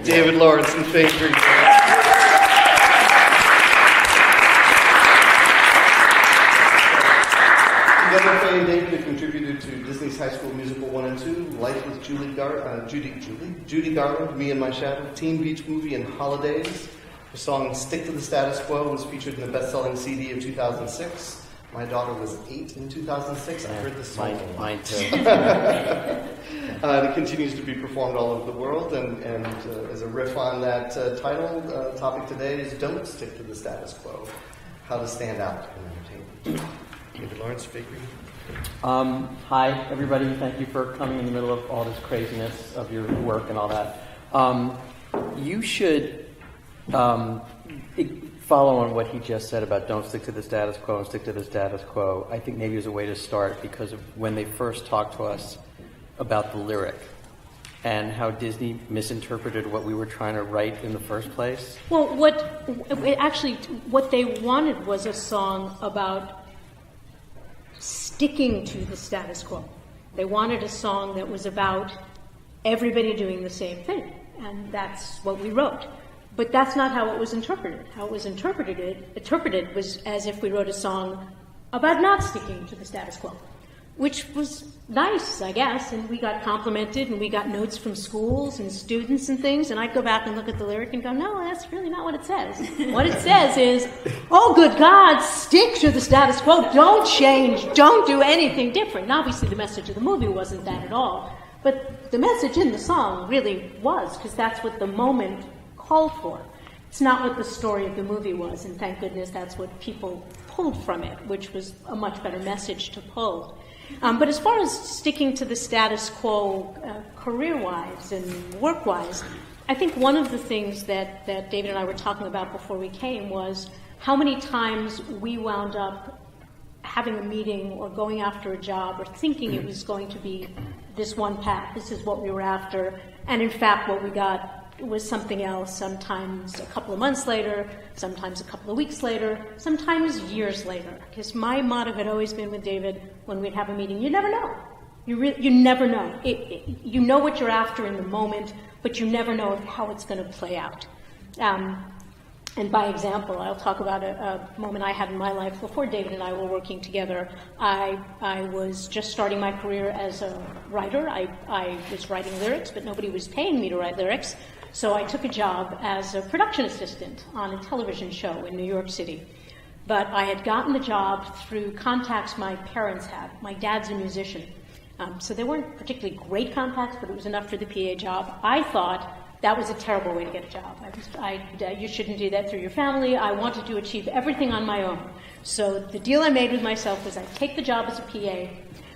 David Lawrence and Faye Greenberg. Together, Faye and David have contributed to Disney's High School Musical 1 and 2, Life with Judy Garland, Me and My Shadow, Teen Beach Movie, and Holidays. The song Stick to the Status Quo was featured in the best-selling CD of 2006. My daughter was 8 in 2006. I heard this song. Mine too. It continues to be performed all over the world, and as a riff on that title, topic today is Don't Stick to the Status Quo, how to stand out in entertainment. David Lawrence, Bakery. Hi, everybody. Thank you for coming in the middle of all this craziness of your work and all that. You should follow on what he just said about don't stick to the status quo and stick to the status quo. I think maybe as a way to start, because of when they first talked to us about the lyric and how Disney misinterpreted what we were trying to write in the first place. Well, what they wanted was a song about sticking to the status quo. They wanted a song that was about everybody doing the same thing, and that's what we wrote. But that's not how it was interpreted. How it was interpreted was as if we wrote a song about not sticking to the status quo, which was nice, I guess, and we got complimented, and we got notes from schools and students and things, and I'd go back and look at the lyric and go, no, that's really not what it says. What it says is, oh, good God, stick to the status quo, don't change, don't do anything different. And obviously the message of the movie wasn't that at all, but the message in the song really was, because that's what the moment called for. It's not what the story of the movie was, and thank goodness that's what people pulled from it, which was a much better message to pull. But as far as sticking to the status quo career-wise and work-wise, I think one of the things that David and I were talking about before we came was how many times we wound up having a meeting or going after a job or thinking it was going to be this one path, this is what we were after, and in fact what we got was something else, sometimes a couple of months later, sometimes a couple of weeks later, sometimes years later. Because my motto had always been with David when we'd have a meeting, you never know. You never know. You know what you're after in the moment, but you never know how it's going to play out. And by example, I'll talk about a moment I had in my life before David and I were working together. I was just starting my career as a writer. I was writing lyrics, but nobody was paying me to write lyrics. So I took a job as a production assistant on a television show in New York City. But I had gotten the job through contacts my parents had. My dad's a musician. So they weren't particularly great contacts, but it was enough for the PA job. I thought that was a terrible way to get a job. You shouldn't do that through your family. I wanted to achieve everything on my own. So the deal I made with myself was I'd take the job as a PA,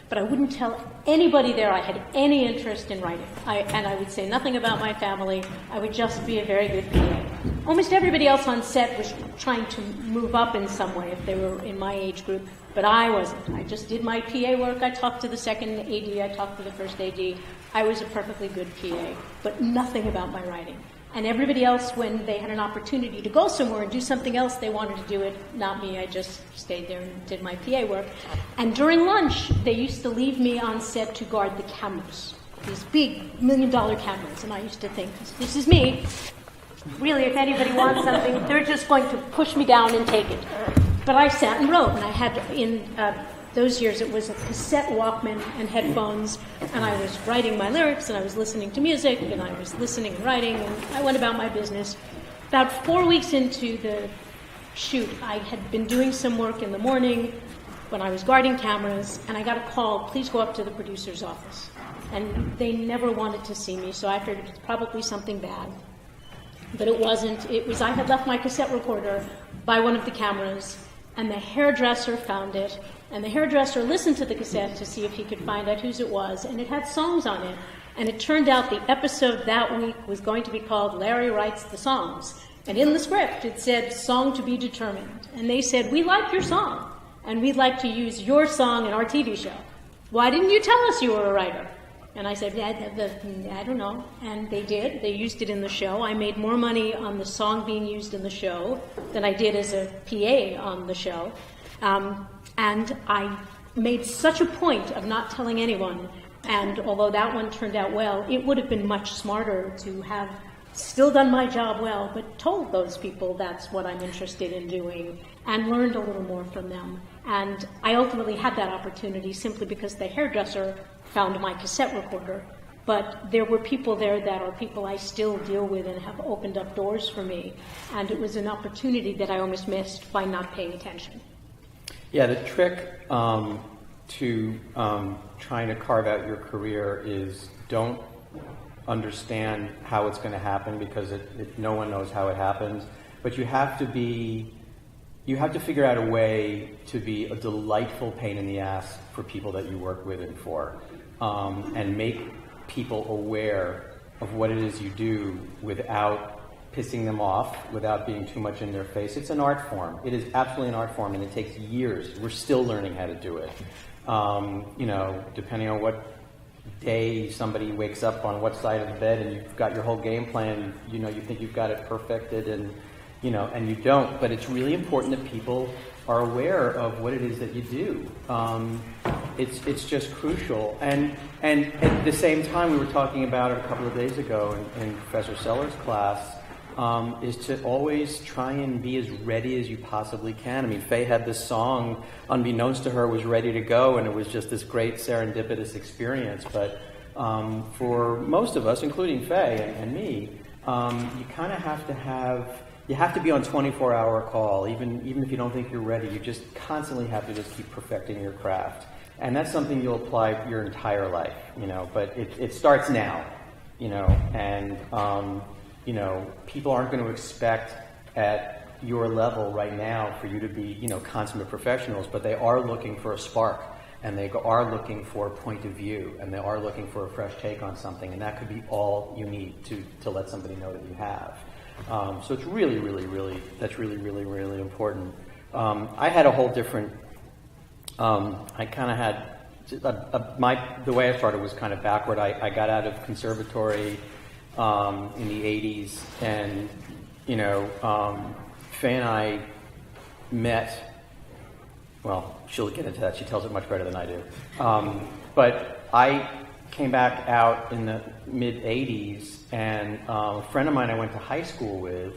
but I wouldn't tell anybody there I had any interest in writing. And I would say nothing about my family. I would just be a very good PA. Almost everybody else on set was trying to move up in some way if they were in my age group, but I wasn't. I just did my PA work. I talked to the second AD. I talked to the first AD. I was a perfectly good PA, but nothing about my writing. And everybody else, when they had an opportunity to go somewhere and do something else, they wanted to do it. Not me. I just stayed there and did my PA work. And during lunch, they used to leave me on set to guard the cameras, these big $1 million cameras. And I used to think, this is me. Really, if anybody wants something, they're just going to push me down and take it. But I sat and wrote, and I had in those years it was a cassette Walkman and headphones, and I was writing my lyrics, and I was listening to music, and I was listening and writing, and I went about my business. About 4 weeks into the shoot, I had been doing some work in the morning when I was guarding cameras, and I got a call, please go up to the producer's office. And they never wanted to see me, so I figured it was probably something bad. But it wasn't. It was I had left my cassette recorder by one of the cameras, and the hairdresser found it, and the hairdresser listened to the cassette to see if he could find out whose it was, and it had songs on it. And it turned out the episode that week was going to be called Larry Writes the Songs. And in the script, it said, song to be determined. And they said, we like your song, and we'd like to use your song in our TV show. Why didn't you tell us you were a writer? And I said, I don't know. And they did. They used it in the show. I made more money on the song being used in the show than I did as a PA on the show. And I made such a point of not telling anyone. And although that one turned out well, it would have been much smarter to have still done my job well, but told those people that's what I'm interested in doing and learned a little more from them. And I ultimately had that opportunity simply because the hairdresser found my cassette recorder. But there were people there that are people I still deal with and have opened up doors for me. And it was an opportunity that I almost missed by not paying attention. Yeah, the trick to trying to carve out your career is don't understand how it's going to happen, because no one knows how it happens. But you have to figure out a way to be a delightful pain in the ass for people that you work with and for, and make people aware of what it is you do without pissing them off, without being too much in their face. It's an art form. It is absolutely an art form, and it takes years. We're still learning how to do it. Depending on what day somebody wakes up on what side of the bed and you've got your whole game plan, you think you've got it perfected, and you don't. But it's really important that people are aware of what it is that you do. It's just crucial. And at the same time, we were talking about it a couple of days ago in Professor Seller's class, is to always try and be as ready as you possibly can. I mean, Faye had this song, unbeknownst to her, was ready to go, and it was just this great serendipitous experience. But for most of us, including Faye and me, you kind of have to be on 24-hour call, even if you don't think you're ready. You just constantly have to just keep perfecting your craft. And that's something you'll apply your entire life, but it starts now, and people aren't going to expect at your level right now for you to be, consummate professionals, but they are looking for a spark, and they are looking for a point of view, and they are looking for a fresh take on something, and that could be all you need to let somebody know that you have. So it's really, really, really, that's really, really, really important. I had a whole different, I kind of had, the way I started was kind of backward. I got out of conservatory in the 80s, and, Faye and I met, well, she'll get into that. She tells it much better than I do. But I came back out in the mid-'80s, and a friend of mine I went to high school with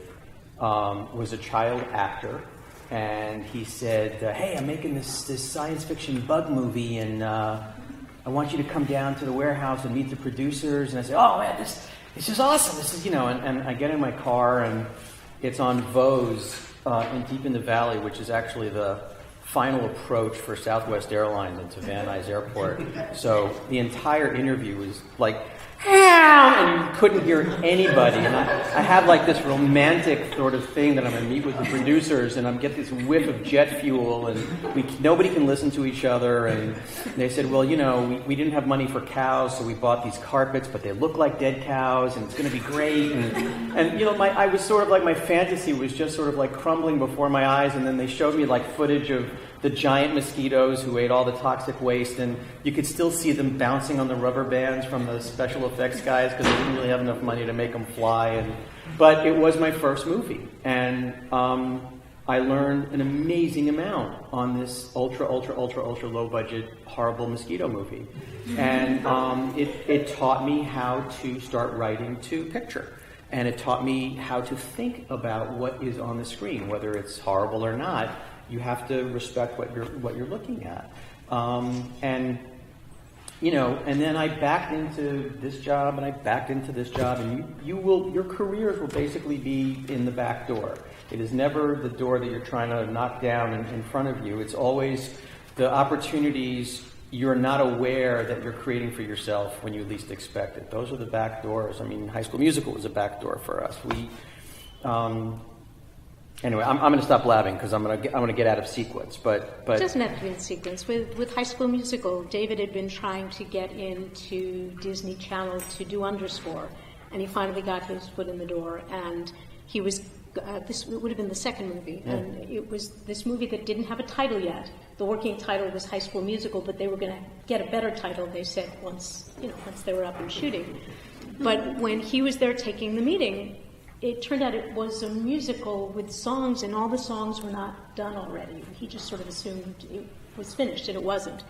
was a child actor, and he said, hey, I'm making this science fiction bug movie, and I want you to come down to the warehouse and meet the producers. And I said, oh, man, this is awesome. This is, and I get in my car, and it's on Vose deep in the valley, which is actually the final approach for Southwest Airlines into Van Nuys Airport. So the entire interview was like, and you couldn't hear anybody. And I have like this romantic sort of thing that I'm going to meet with the producers, and I'm get this whiff of jet fuel, and nobody can listen to each other. And they said, well, we didn't have money for cows, so we bought these carpets, but they look like dead cows, and it's going to be great. And I was sort of like, my fantasy was just sort of like crumbling before my eyes, and then they showed me like footage of the giant mosquitoes who ate all the toxic waste, and you could still see them bouncing on the rubber bands from the special effects guys because they didn't really have enough money to make them fly. But it was my first movie, and I learned an amazing amount on this ultra low budget, horrible mosquito movie. And it taught me how to start writing to picture. And it taught me how to think about what is on the screen, whether it's horrible or not. You have to respect what you're looking at, and then I backed into this job, and I backed into this job, and your careers will basically be in the back door. It is never the door that you're trying to knock down in front of you. It's always the opportunities you're not aware that you're creating for yourself when you least expect it. Those are the back doors. I mean, High School Musical was a back door for us. Anyway, I'm going to stop blabbing because I'm going to get out of sequence. But it doesn't have to be in sequence. With High School Musical, David had been trying to get into Disney Channel to do Underscore, and he finally got his foot in the door. And he was this would have been the second movie, and it was this movie that didn't have a title yet. The working title was High School Musical, but they were going to get a better title. They said once they were up and shooting. But when he was there taking the meeting, it turned out it was a musical with songs, and all the songs were not done already. He just sort of assumed it was finished, and it wasn't.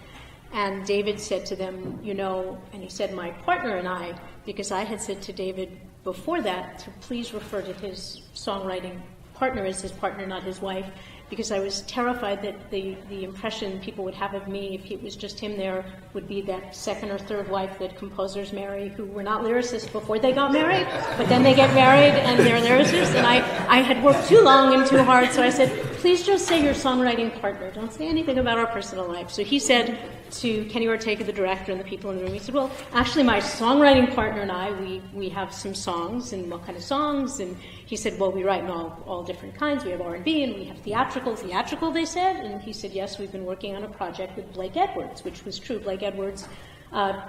And David said to them, and he said, my partner and I, because I had said to David before that to please refer to his songwriting partner as his partner, not his wife, because I was terrified that the impression people would have of me, if it was just him there, would be that second or third wife that composers marry who were not lyricists before they got married, but then they get married and they're lyricists. And I had worked too long and too hard, so I said, please just say your songwriting partner. Don't say anything about our personal life. So he said to Kenny Ortega, the director, and the people in the room, he said, well, actually, my songwriting partner and I, we have some songs, and what kind of songs? And he said, well, we write in all different kinds. We have R&B, and we have theatrical, they said. And he said, yes, we've been working on a project with Blake Edwards, which was true. Blake Edwards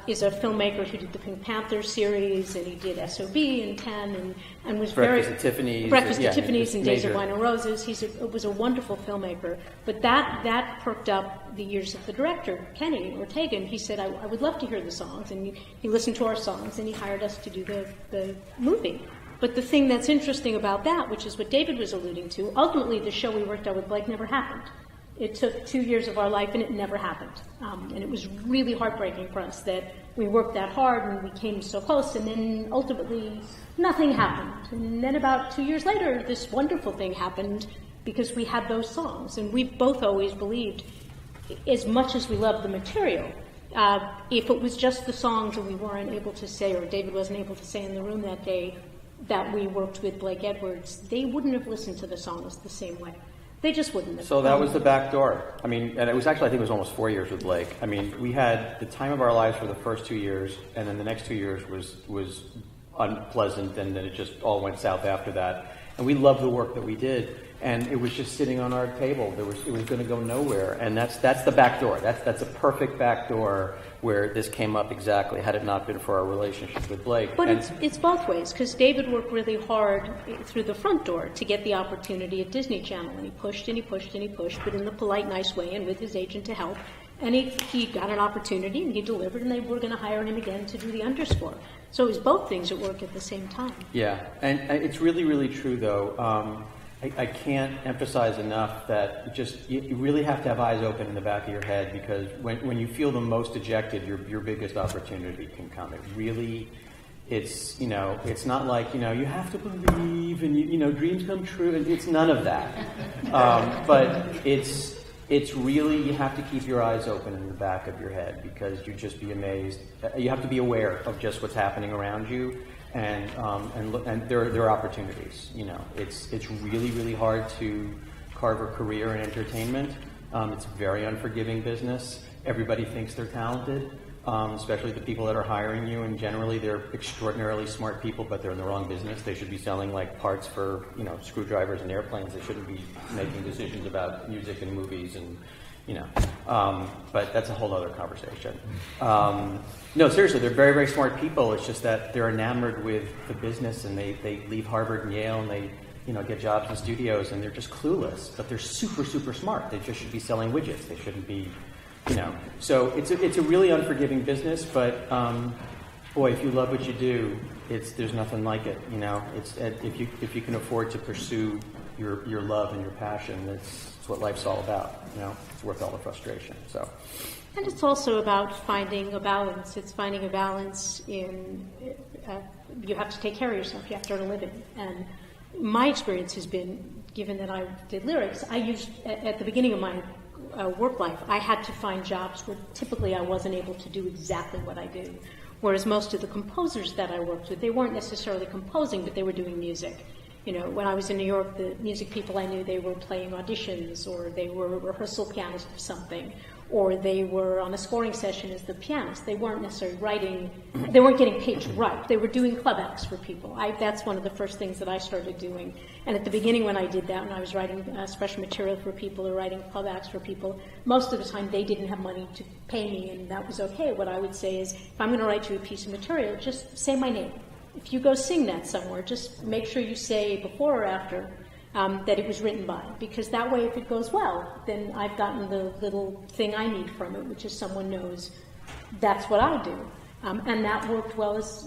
is a filmmaker who did the Pink Panther series, and he did SOB and 10, and was Breakfast at Tiffany's. Breakfast at Tiffany's and Days major. of Wine and Roses. Was a wonderful filmmaker. But that perked up the ears of the director, Kenny Ortega, and he said, I would love to hear the songs. And he listened to our songs, and he hired us to do the movie. But the thing that's interesting about that, which is what David was alluding to, ultimately the show we worked on with Blake never happened. It took 2 years of our life, and it never happened. And it was really heartbreaking for us that we worked that hard and we came so close, and then ultimately nothing happened. And then about 2 years later, this wonderful thing happened because we had those songs. And we've both always believed, as much as we loved the material, if it was just the songs that we weren't able to say, or David wasn't able to say in the room that day, that we worked with Blake Edwards, they wouldn't have listened to the songs the same way. They just wouldn't have. So that was the back door. I mean, and it was actually, I think it was almost 4 years with Blake. I mean, we had the time of our lives for the first 2 years, and then the next 2 years was unpleasant, and then it just all went south after that. And we loved the work that we did, and it was just sitting on our table. It was going to go nowhere, and that's the back door. That's a perfect back door where this came up exactly, had it not been for our relationship with Blake. But it's both ways, because David worked really hard through the front door to get the opportunity at Disney Channel, and he pushed and he pushed and he pushed, but in the polite, nice way, and with his agent to help. And he got an opportunity, and he delivered, and they were going to hire him again to do the underscore. So it was both things at work at the same time. Yeah, and it's really, really true, though. I can't emphasize enough that you really have to have eyes open in the back of your head, because when you feel the most dejected, your biggest opportunity can come. It really, it's not like, you have to believe and, dreams come true. And it's none of that. But it's really, you have to keep your eyes open in the back of your head, because you'd just be amazed. You have to be aware of just what's happening around you. And there are opportunities. It's really, really hard to carve a career in entertainment. It's a very unforgiving business. Everybody thinks they're talented, especially the people that are hiring you. And generally, they're extraordinarily smart people, but they're in the wrong business. They should be selling parts for screwdrivers and airplanes. They shouldn't be making decisions about music and movies and. But that's a whole other conversation. No, seriously, they're very, very smart people. It's just that they're enamored with the business, and they leave Harvard and Yale, and they, get jobs in studios, and they're just clueless. But they're super, super smart. They just should be selling widgets. They shouldn't be, So it's a really unforgiving business. But boy, if you love what you do, there's nothing like it. It's if you can afford to pursue your love and your passion, that's what life's all about. It's worth all the frustration. So, and it's also about finding a balance. It's finding a balance in you have to take care of yourself. You have to earn a living. And my experience has been, given that I did lyrics, I used at the beginning of my work life, I had to find jobs where typically I wasn't able to do exactly what I do. Whereas most of the composers that I worked with, they weren't necessarily composing, but they were doing music. When I was in New York, the music people I knew, they were playing auditions, or they were a rehearsal pianist for something, or they were on a scoring session as the pianist. They weren't necessarily writing, they weren't getting paid to write. They were doing club acts for people. That's one of the first things that I started doing. And at the beginning when I did that, when I was writing special material for people or writing club acts for people, most of the time they didn't have money to pay me, and that was okay. What I would say is, if I'm going to write you a piece of material, just say my name. If you go sing that somewhere, just make sure you say before or after that it was written by, because that way, if it goes well, then I've gotten the little thing I need from it, which is someone knows that's what I do. And that worked well as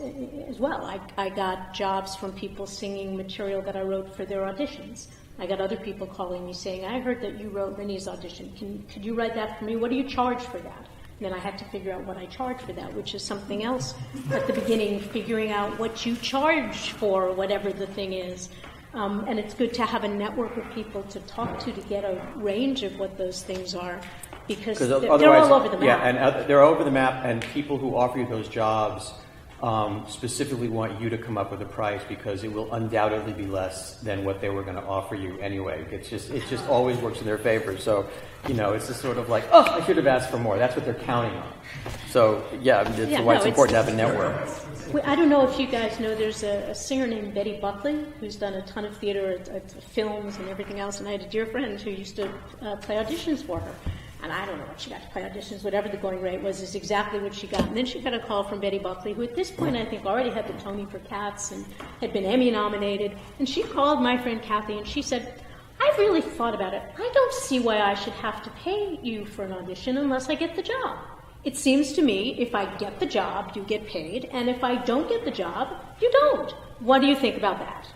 well. I got jobs from people singing material that I wrote for their auditions. I got other people calling me saying, I heard that you wrote Rennie's audition. Could you write that for me? What do you charge for that? And then I had to figure out what I charge for that, which is something else at the beginning, figuring out what you charge for whatever the thing is. And it's good to have a network of people to talk to get a range of what those things are, because they're all over the map. Yeah, and they're over the map, and people who offer you those jobs specifically want you to come up with a price because it will undoubtedly be less than what they were going to offer you anyway. It just always works in their favor. So, it's just sort of like, oh, I should have asked for more. That's what they're counting on. So, that's why it's important to have a network. I don't know if you guys know, there's a singer named Betty Buckley who's done a ton of theater, films and everything else, and I had a dear friend who used to play auditions for her. And I don't know what she got to play auditions, whatever the going rate was is exactly what she got. And then she got a call from Betty Buckley, who at this point I think already had the Tony for Cats and had been Emmy nominated. And she called my friend Kathy and she said, I've really thought about it. I don't see why I should have to pay you for an audition unless I get the job. It seems to me if I get the job, you get paid, and if I don't get the job, you don't. What do you think about that?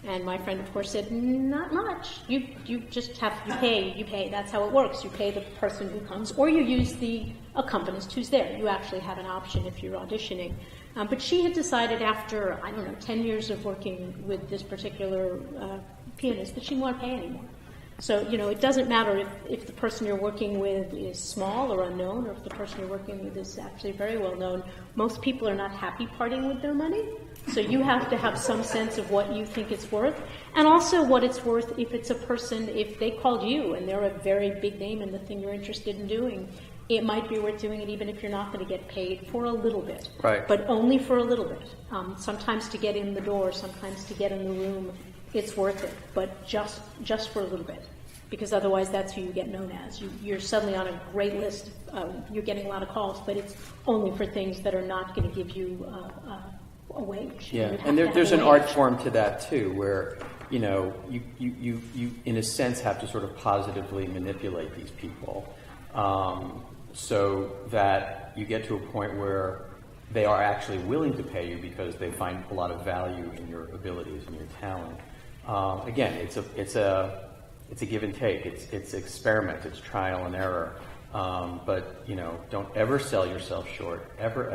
And my friend, of course, said, not much. You just have, you pay. That's how it works. You pay the person who comes, or you use the accompanist who's there. You actually have an option if you're auditioning. But she had decided after, 10 years of working with this particular pianist that she didn't want to pay anymore. So, it doesn't matter if the person you're working with is small or unknown, or if the person you're working with is actually very well known. Most people are not happy parting with their money. So you have to have some sense of what you think it's worth, and also what it's worth if it's a person, if they called you and they're a very big name in the thing you're interested in doing, it might be worth doing it even if you're not going to get paid for a little bit. Right. But only for a little bit. Sometimes to get in the door, sometimes to get in the room, it's worth it, but just for a little bit. Because otherwise that's who you get known as. You're suddenly on a great list, you're getting a lot of calls, but it's only for things that are not going to give you a wage. Yeah, and there's an art form to that too, where you in a sense have to sort of positively manipulate these people, so that you get to a point where they are actually willing to pay you because they find a lot of value in your abilities and your talent. Again, it's a give and take. It's experiment. It's trial and error. But don't ever sell yourself short. Ever.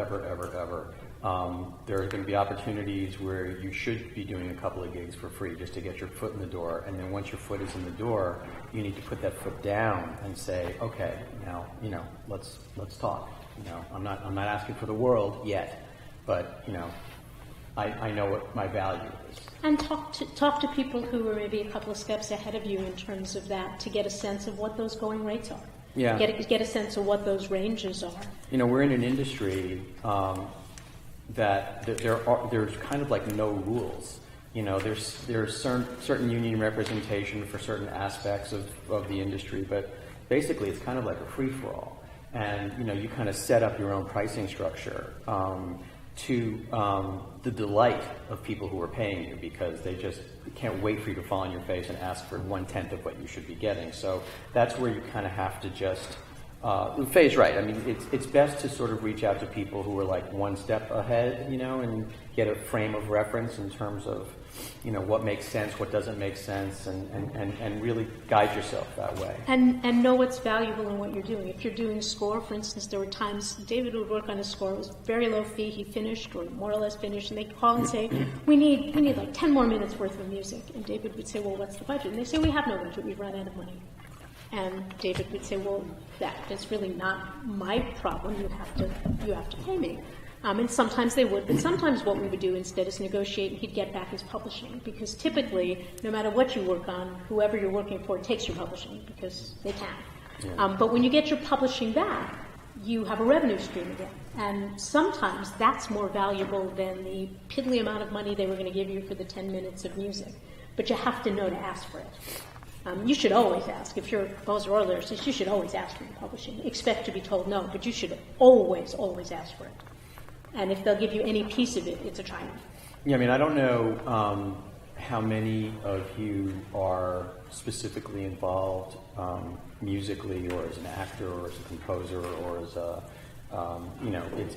There are going to be opportunities where you should be doing a couple of gigs for free just to get your foot in the door. And then once your foot is in the door, you need to put that foot down and say, okay, now let's talk. I'm not asking for the world yet, but I know what my value is. And talk to people who are maybe a couple of steps ahead of you in terms of that to get a sense of what those going rates are. Yeah. Get a sense of what those ranges are. We're in an industry that there's kind of like no rules. There's certain union representation for certain aspects of the industry, but basically it's kind of like a free-for-all. And you kind of set up your own pricing structure to the delight of people who are paying you, because they just can't wait for you to fall on your face and ask for 1/10 of what you should be getting. So that's where you kind of have to just Faye's right. I mean, it's best to sort of reach out to people who are like one step ahead, and get a frame of reference in terms of, what makes sense, what doesn't make sense, and really guide yourself that way. And know what's valuable in what you're doing. If you're doing score, for instance, there were times David would work on a score. It was very low fee. He finished, or more or less finished, and they'd call and say, we need like 10 more minutes worth of music. And David would say, well, what's the budget? And they say, we have no budget. We've run out of money. And David would say, well, that is really not my problem. You have to pay me. And sometimes they would, but sometimes what we would do instead is negotiate, and he'd get back his publishing. Because typically, no matter what you work on, whoever you're working for takes your publishing, because they can. Yeah. But when you get your publishing back, you have a revenue stream again. And sometimes that's more valuable than the piddly amount of money they were going to give you for the 10 minutes of music. But you have to know to ask for it. You should always ask. If you're a composer or lyricist, you should always ask for your publishing. Expect to be told no, but you should always ask for it. And if they'll give you any piece of it, it's a triumph. Yeah, I mean, I don't know how many of you are specifically involved musically, or as an actor, or as a composer, or as a,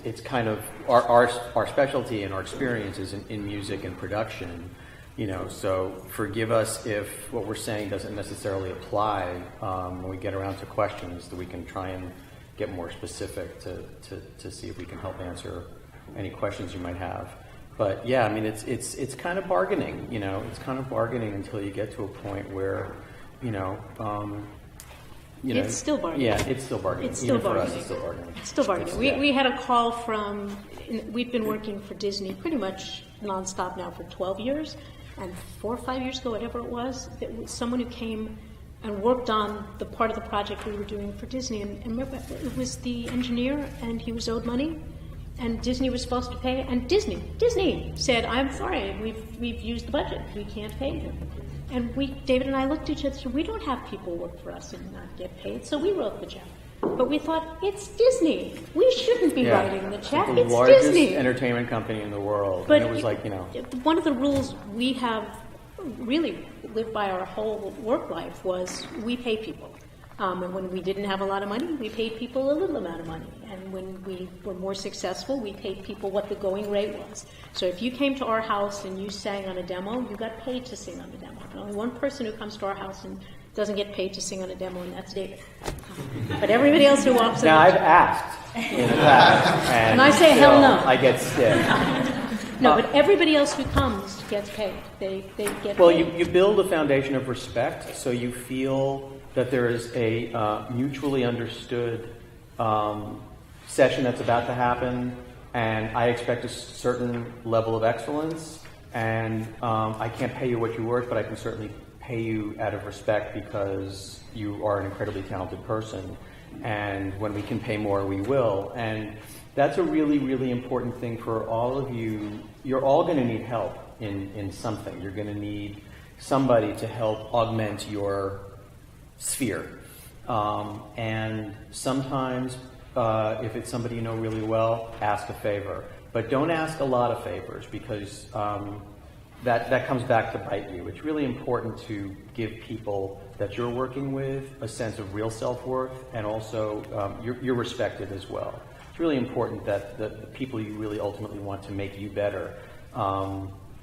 it's kind of, our specialty and our experience is in music and production. So forgive us if what we're saying doesn't necessarily apply when we get around to questions, that we can try and get more specific to see if we can help answer any questions you might have. But yeah, I mean, it's kind of bargaining, it's kind of bargaining until you get to a point where, it's still bargaining. Yeah, it's still bargaining. It's still Even bargaining. For us, it's still bargaining. It's still bargaining. We had a call from, we've been working for Disney pretty much nonstop now for 12 years, and 4 or 5 years ago, whatever it was someone who came and worked on the part of the project we were doing for Disney, and remember, it was the engineer, and he was owed money, and Disney was supposed to pay, and Disney said, "I'm sorry, we've used the budget, we can't pay him." And David and I looked at each other and said, we don't have people work for us and not get paid, so we wrote the check. But we thought, it's Disney. We shouldn't be writing the check. It's the It's largest Disney. entertainment company in the world. But and it was like, one of the rules we have really lived by our whole work life was we pay people. And when we didn't have a lot of money, we paid people a little amount of money. And when we were more successful, we paid people what the going rate was. So if you came to our house and you sang on a demo, you got paid to sing on the demo. And only one person who comes to our house and doesn't get paid to sing on a demo, and that's David. But everybody else who walks in... Now, I've asked in the past, and I say hell no. I get stiff. No, but everybody else who comes gets paid. They get paid. Well, you build a foundation of respect, so you feel that there is a mutually understood session that's about to happen, and I expect a certain level of excellence, and I can't pay you what you're worth, but I can certainly pay you out of respect because you are an incredibly talented person, and when we can pay more, we will. And that's a really, really important thing for all of you. You're all going to need help in something. You're going to need somebody to help augment your sphere. And sometimes, if it's somebody you know really well, ask a favor. But don't ask a lot of favors, because that comes back to bite you. It's really important to give people that you're working with a sense of real self-worth, and also you're respected as well. It's really important that the people you really ultimately want to make you better,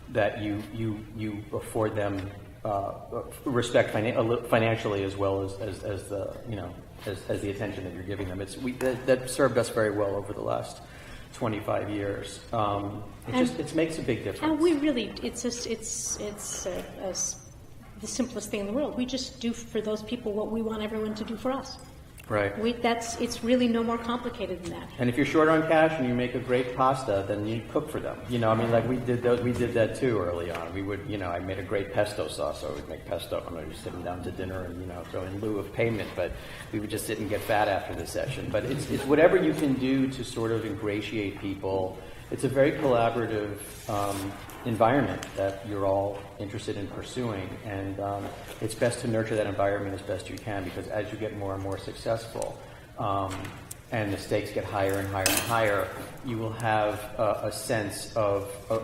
that you afford them respect financially, as well as the attention that you're giving them. That served us very well over the last 25 years. It makes a big difference. And we really, it's the simplest thing in the world. We just do for those people what we want everyone to do for us. Right. It's really no more complicated than that. And if you're short on cash and you make a great pasta, then you cook for them. We did that too early on. We would, I made a great pesto sauce, so I would make pesto when I was sitting down to dinner, and so in lieu of payment, but we would just sit and get fat after the session. But it's whatever you can do to sort of ingratiate people. It's a very collaborative environment that you're all interested in pursuing, and it's best to nurture that environment as best you can, because as you get more and more successful, and the stakes get higher and higher and higher, you will have a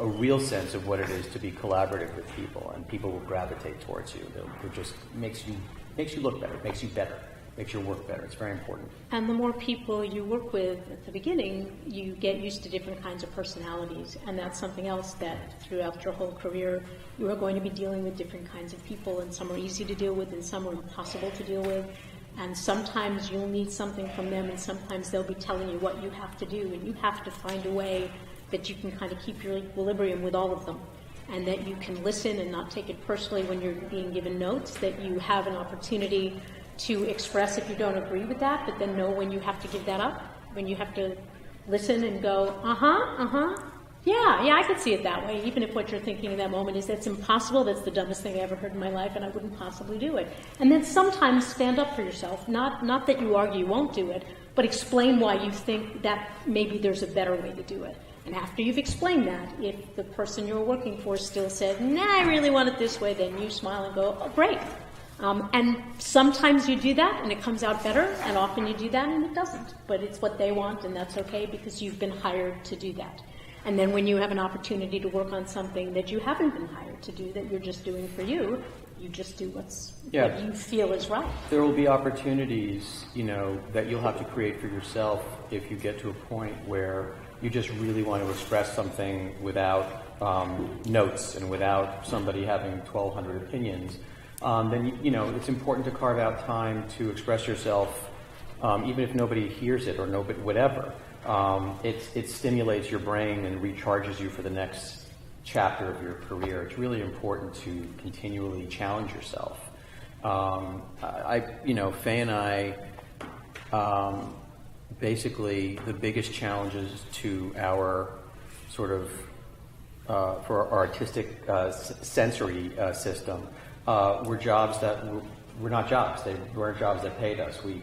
real sense of what it is to be collaborative with people, and people will gravitate towards you. It just makes you look better, makes you better, makes your work better. It's very important. And the more people you work with at the beginning, you get used to different kinds of personalities, and that's something else that throughout your whole career you are going to be dealing with different kinds of people, and some are easy to deal with and some are impossible to deal with, and sometimes you'll need something from them, and sometimes they'll be telling you what you have to do, and you have to find a way that you can kind of keep your equilibrium with all of them, and that you can listen and not take it personally when you're being given notes, that you have an opportunity to express if you don't agree with that, but then know when you have to give that up, when you have to listen and go, yeah, I could see it that way, even if what you're thinking in that moment is that's impossible, that's the dumbest thing I ever heard in my life, and I wouldn't possibly do it. And then sometimes stand up for yourself, not that you argue you won't do it, but explain why you think that maybe there's a better way to do it. And after you've explained that, if the person you're working for still said, nah, I really want it this way, then you smile and go, oh, great. And sometimes you do that and it comes out better, and often you do that and it doesn't. But it's what they want, and that's okay because you've been hired to do that. And then when you have an opportunity to work on something that you haven't been hired to do, that you're just doing for you, you just do what you feel is right. There will be opportunities, that you'll have to create for yourself if you get to a point where you just really want to express something without notes and without somebody having 1,200 opinions. Then it's important to carve out time to express yourself even if nobody hears it or nobody, whatever. It stimulates your brain and recharges you for the next chapter of your career. It's really important to continually challenge yourself. Faye and I, basically the biggest challenges to our sort of for our artistic sensory system were jobs that were not jobs. They weren't jobs that paid us. We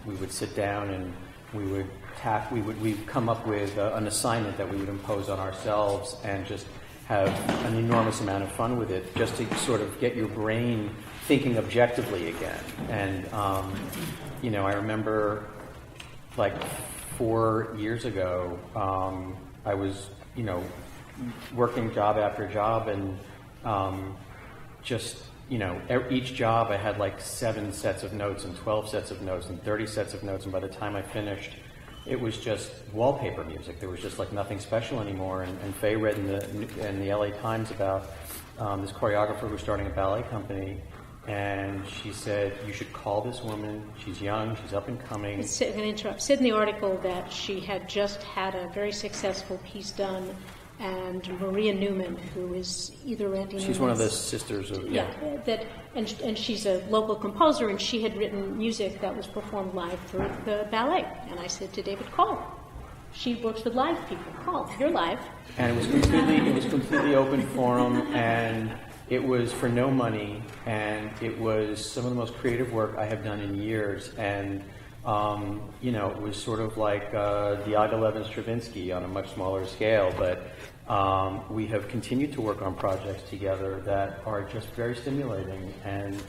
would sit down and we'd come up with an assignment that we would impose on ourselves and just have an enormous amount of fun with it, just to sort of get your brain thinking objectively again. And I remember like 4 years ago, I was working job after job, and each job I had like 7 sets of notes and 12 sets of notes and 30 sets of notes, and by the time I finished, it was just wallpaper music. There was just like nothing special anymore. And Faye read in the LA Times about this choreographer who's starting a ballet company, and she said, you should call this woman. She's young, she's up and coming. I'm going to interrupt. Said in the article that she had just had a very successful piece done, and Maria Newman, who is either Randy She's one of the sisters of, and she's a local composer, and she had written music that was performed live for the ballet. And I said to David, call. She works with live people. Call. You're live. And it was completely open forum, and it was for no money, and it was some of the most creative work I have done in years. And it was sort of like Diaghilev and Stravinsky on a much smaller scale, but we have continued to work on projects together that are just very stimulating, and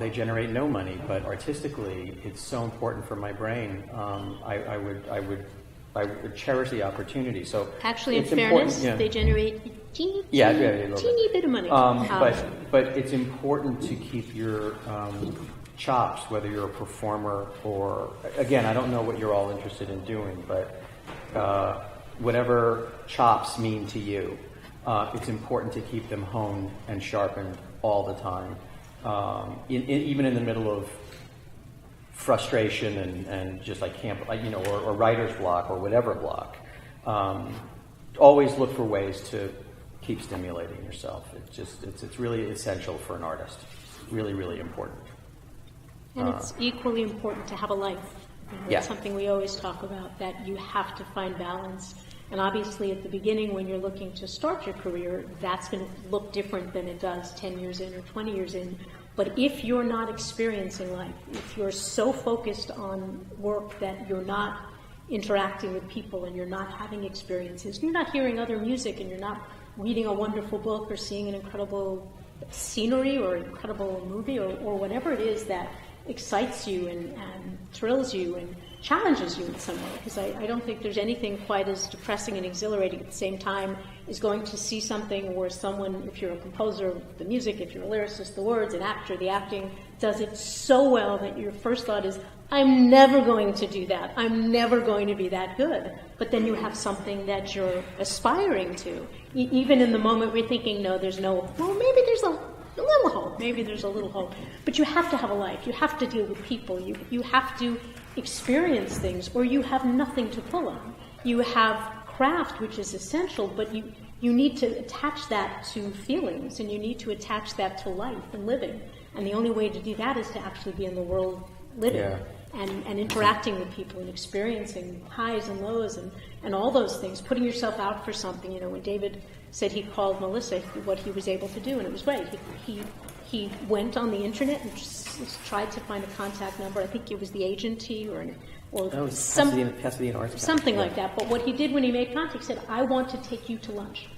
they generate no money, but artistically, it's so important for my brain. I would cherish the opportunity. So actually, in fairness, they generate a teeny bit of money. But it's important to keep your chops, whether you're a performer or, again, I don't know what you're all interested in doing, but whatever chops mean to you, it's important to keep them honed and sharpened all the time, even in the middle of frustration and just or writer's block or whatever block. Always look for ways to keep stimulating yourself. It's really essential for an artist. Really, really important. And it's equally important to have a life. It's something we always talk about, that you have to find balance. And obviously at the beginning, when you're looking to start your career, that's going to look different than it does 10 years in or 20 years in. But if you're not experiencing life, if you're so focused on work that you're not interacting with people and you're not having experiences, you're not hearing other music, and you're not reading a wonderful book or seeing an incredible scenery or incredible movie or whatever it is that excites you and thrills you and challenges you in some way, because I don't think there's anything quite as depressing and exhilarating at the same time as going to see something where someone, if you're a composer, the music, if you're a lyricist, the words, an actor, the acting, does it so well that your first thought is, I'm never going to do that. I'm never going to be that good. But then you have something that you're aspiring to. Even in the moment we're thinking, no, there's no, well, maybe there's a little hope. Maybe there's a little hope. But you have to have a life. You have to deal with people. You have to experience things, or you have nothing to pull on. You have craft, which is essential, but you need to attach that to feelings, and you need to attach that to life and living. And the only way to do that is to actually be in the world living and interacting with people and experiencing highs and lows and all those things, putting yourself out for something. When David said he called Melissa, what he was able to do, and it was great. He went on the internet and just tried to find a contact number. I think it was the agency or something like that. But what he did when he made contact, he said, I want to take you to lunch.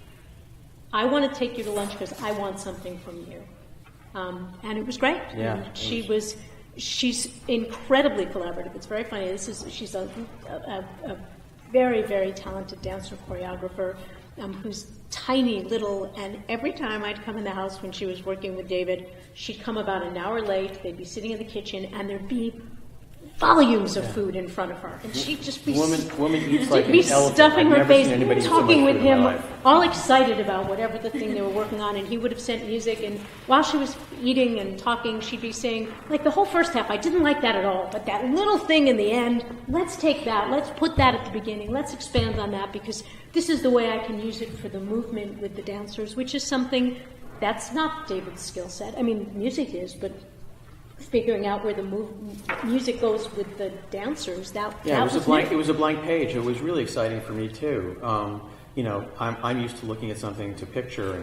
I want to take you to lunch because I want something from you. And it was great. Yeah, she's incredibly collaborative. It's very funny. She's a very, very talented dancer choreographer who's tiny little, and every time I'd come in the house when she was working with David, she'd come about an hour late, they'd be sitting in the kitchen, and there'd be volumes of food in front of her, and she'd just be woman eats like an elephant. stuffing I've her never face, seen anybody eat so talking much with food in him, my life. all excited about whatever the thing they were working on, and he would have sent music, and while she was eating and talking, she'd be saying, like the whole first half, I didn't like that at all, but that little thing in the end, let's take that, let's put that at the beginning, let's expand on that, because this is the way I can use it for the movement with the dancers, which is something that's not David's skill set. I mean, music is, but figuring out where the music goes with the dancers, it was a blank page. It was really exciting for me too. I'm used to looking at something to picture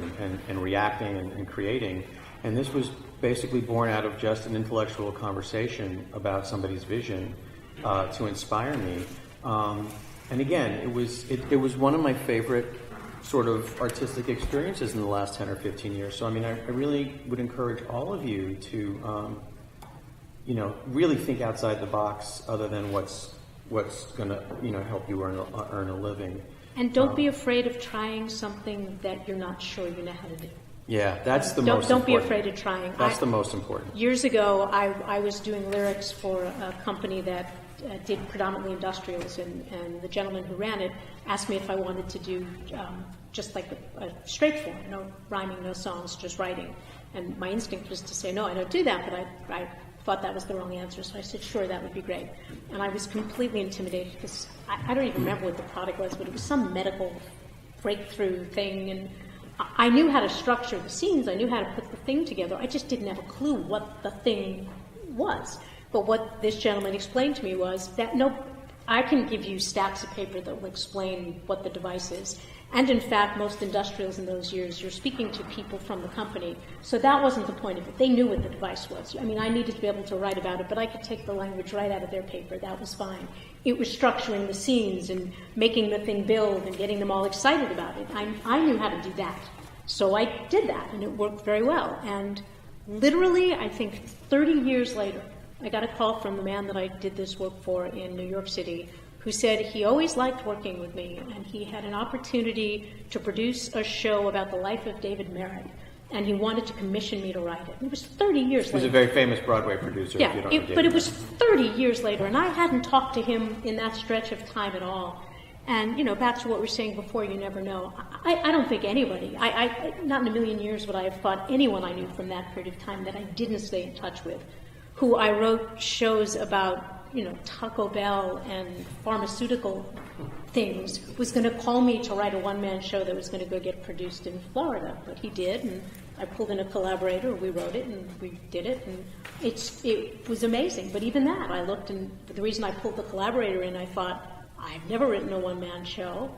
and reacting and creating, and this was basically born out of just an intellectual conversation about somebody's vision to inspire me. And again, it was one of my favorite sort of artistic experiences in the last 10 or 15 years. So I mean, I really would encourage all of you to really think outside the box, other than what's going to help you earn a living. And don't be afraid of trying something that you're not sure you know how to do. Yeah, that's the most important. Don't be afraid of trying. That's the most important. Years ago, I was doing lyrics for a company that did predominantly industrials, and the gentleman who ran it asked me if I wanted to do just like a straight form, no rhyming, no songs, just writing. And my instinct was to say, no, I don't do that, but I thought that was the wrong answer, so I said, sure, that would be great. And I was completely intimidated because I don't even remember what the product was, but it was some medical breakthrough thing, and I knew how to structure the scenes, I knew how to put the thing together, I just didn't have a clue what the thing was. But what this gentleman explained to me was that, no, I can give you stacks of paper that will explain what the device is. And in fact, most industrials in those years, you're speaking to people from the company. So that wasn't the point of it. They knew what the device was. I mean, I needed to be able to write about it, but I could take the language right out of their paper. That was fine. It was structuring the scenes and making the thing build and getting them all excited about it. I knew how to do that. So I did that, and it worked very well. And literally, I think 30 years later, I got a call from the man that I did this work for in New York City, who said he always liked working with me, and he had an opportunity to produce a show about the life of David Merritt, and he wanted to commission me to write it. And it was 30 years later. He was a very famous Broadway producer. Yeah, if you don't know David but it was 30 years later, and I hadn't talked to him in that stretch of time at all. And, back to what we were saying before, you never know. I don't think anybody, not in a million years would I have thought anyone I knew from that period of time that I didn't stay in touch with, who I wrote shows about, Taco Bell and pharmaceutical things, was going to call me to write a one-man show that was going to go get produced in Florida. But he did, and I pulled in a collaborator, we wrote it, and we did it, and it was amazing. But even that, I looked, and the reason I pulled the collaborator in, I thought, I've never written a one-man show.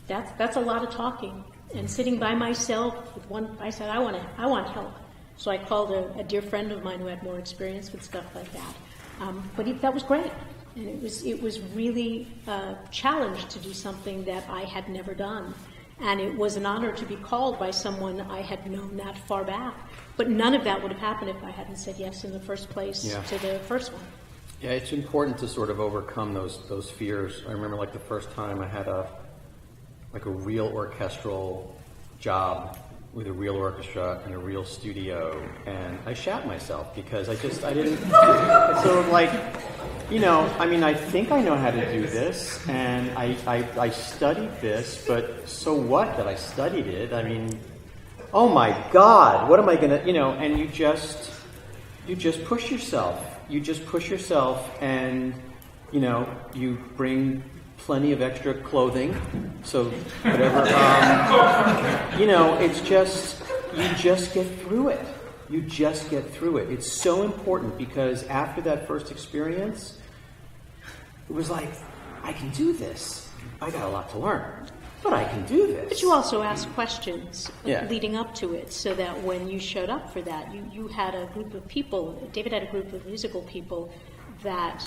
That's a lot of talking. And sitting by myself with I said, I want help. So I called a dear friend of mine who had more experience with stuff like that. But that was great, and it was really a challenge to do something that I had never done, and it was an honor to be called by someone I had known that far back. But none of that would have happened if I hadn't said yes in the first place to the first one. Yeah, it's important to sort of overcome those fears. I remember, like, the first time I had a real orchestral job with a real orchestra in a real studio, and I shat myself because I didn't sort of like, I think I know how to do this, and I studied this, but so what that I studied it? I mean, oh my God, what am I gonna, and you just push yourself. You just push yourself, and, you bring plenty of extra clothing, so whatever, it's just, you just get through it. You just get through it. It's so important, because after that first experience, it was like, I can do this. I got a lot to learn, but I can do this. But you also asked questions leading up to it, so that when you showed up for that, you had a group of people, David had a group of musical people that,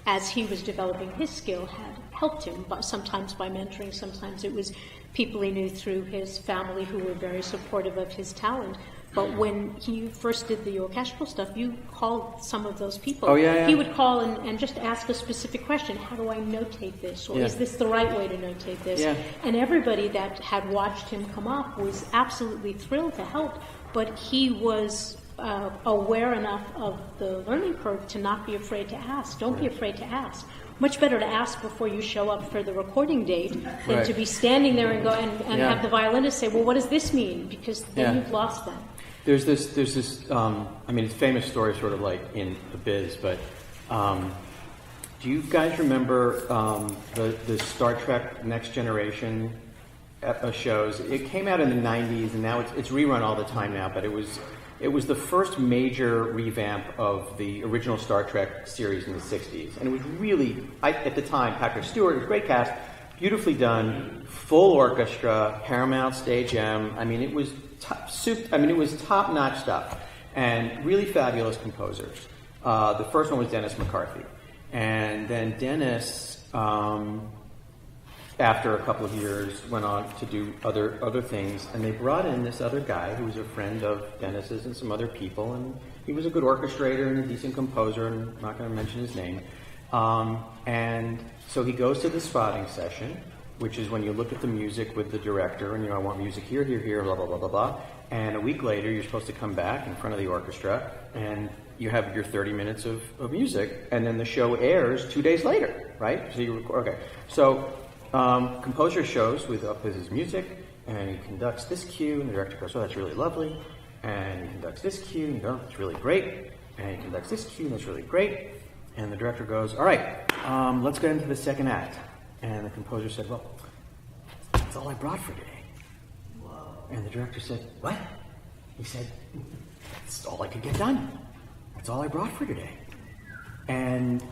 as he was developing his skill, had helped him, sometimes by mentoring, sometimes it was people he knew through his family who were very supportive of his talent. But when he first did the orchestral stuff, you called some of those people. Oh, yeah. He would call and just ask a specific question. How do I notate this? Or is this the right way to notate this? Yeah. And everybody that had watched him come up was absolutely thrilled to help. But he was aware enough of the learning curve to not be afraid to ask. Don't be afraid to ask. Much better to ask before you show up for the recording date than to be standing there and go and have the violinist say, well, what does this mean? Because then you've lost them. There's this, it's a famous story sort of like in the biz, but do you guys remember the Star Trek Next Generation shows? It came out in the 90s, and now it's rerun all the time now, but it was the first major revamp of the original Star Trek series in the 60s. And it was really, at the time, Patrick Stewart, it was a great cast, beautifully done, full orchestra, Paramount Stage M. I mean, it was top-notch stuff, and really fabulous composers. The first one was Dennis McCarthy. And then Dennis, after a couple of years, went on to do other things, and they brought in this other guy who was a friend of Dennis's and some other people, and he was a good orchestrator and a decent composer, and I'm not going to mention his name. And so he goes to the spotting session, which is when you look at the music with the director, and I want music here, here, here, blah, blah, blah, blah, blah. And a week later, you're supposed to come back in front of the orchestra, and you have your 30 minutes of music, and then the show airs 2 days later, right? So you record, okay. So composer shows with his music, and he conducts this cue, and the director goes, oh, that's really lovely. And he conducts this cue, and he goes, that's really great. And he conducts this cue, and that's really great. And the director goes, all right, let's get into the second act. And the composer said, well, that's all I brought for today. And the director said, what? He said, that's all I could get done. That's all I brought for today. And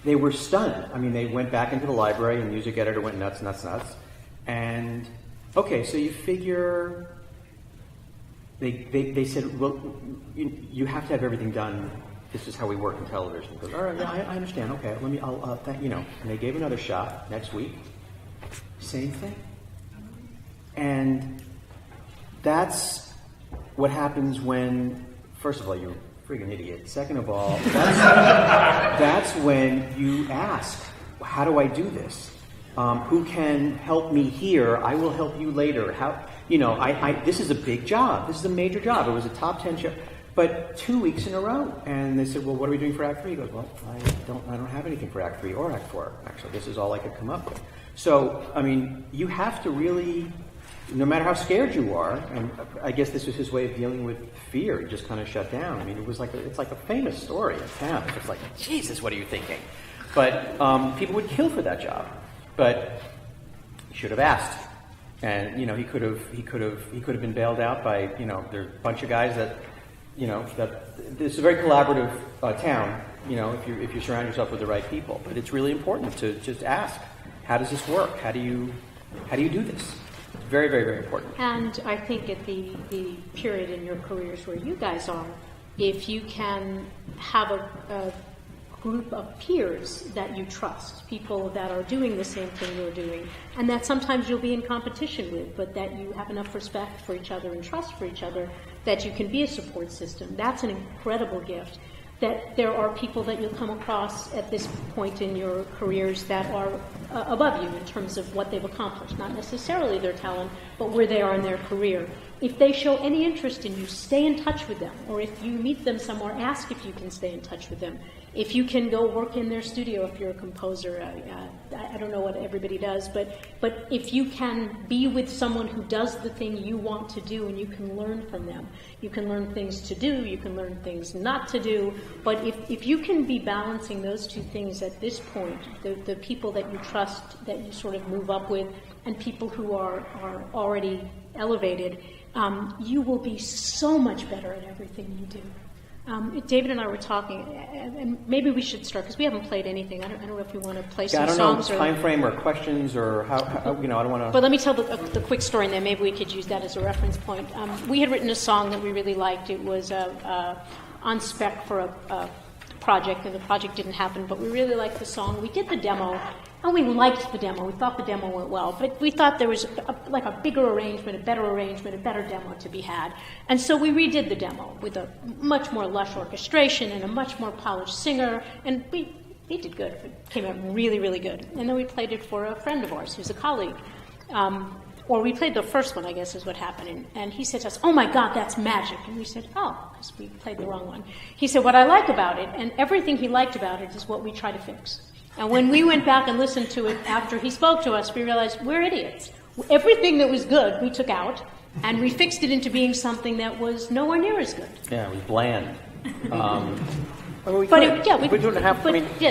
they were stunned. I mean, they went back into the library, and the music editor went nuts. And, okay, so you figure, they said, well, you have to have everything done. This is how we work in television. He goes, all right, yeah, I understand. Okay, And they gave another shot next week. Same thing. And that's what happens when, first of all, you're a freaking idiot. Second of all, that's when you ask, how do I do this? Who can help me here? I will help you later. This is a big job. This is a major job. It was a top 10 show. But 2 weeks in a row. And they said, well, what are we doing for Act 3? He goes, well, I don't have anything for Act 3 or Act 4. Actually, this is all I could come up with. So, I mean, you have to really, no matter how scared you are, and I guess this was his way of dealing with fear. He just kind of shut down. I mean, it's like a famous story in town. It's like, Jesus, what are you thinking? But people would kill for that job. But he should have asked. And, he could have been bailed out by, there's a bunch of guys that, that this is a very collaborative town, if you surround yourself with the right people. But it's really important to just ask, how does this work? How do you do this? It's very, very, very important. And I think at the period in your careers where you guys are, if you can have a group of peers that you trust, people that are doing the same thing you're doing, and that sometimes you'll be in competition with, but that you have enough respect for each other and trust for each other that you can be a support system. That's an incredible gift. That there are people that you'll come across at this point in your careers that are above you in terms of what they've accomplished, not necessarily their talent, but where they are in their career. If they show any interest in you, stay in touch with them. Or if you meet them somewhere, ask if you can stay in touch with them. If you can go work in their studio if you're a composer, I don't know what everybody does, but if you can be with someone who does the thing you want to do and you can learn from them. You can learn things to do, you can learn things not to do, but if you can be balancing those two things at this point, the people that you trust, that you sort of move up with, and people who are already elevated, you will be so much better at everything you do. David and I were talking, and maybe we should start, because we haven't played anything. I don't know if we want to play some songs. I don't know, time frame or questions, or how I don't want to... But let me tell the quick story, and then maybe we could use that as a reference point. We had written a song that we really liked. It was on spec for a project, and the project didn't happen, but we really liked the song. We did the demo, and we liked the demo. We thought the demo went well, but we thought there was a bigger arrangement, a better demo to be had. And so we redid the demo with a much more lush orchestration and a much more polished singer, and we did good. It came out really, really good. And then we played it for a friend of ours who's a colleague. or we played the first one, I guess is what happened, and he said to us, "Oh my God, that's magic." And we said, "Oh," because we played the wrong one. He said, "What I like about it," and everything he liked about it is what we try to fix. And when we went back and listened to it after he spoke to us, we realized we're idiots. Everything that was good, we took out, and we fixed it into being something that was nowhere near as good. Yeah, it was bland. It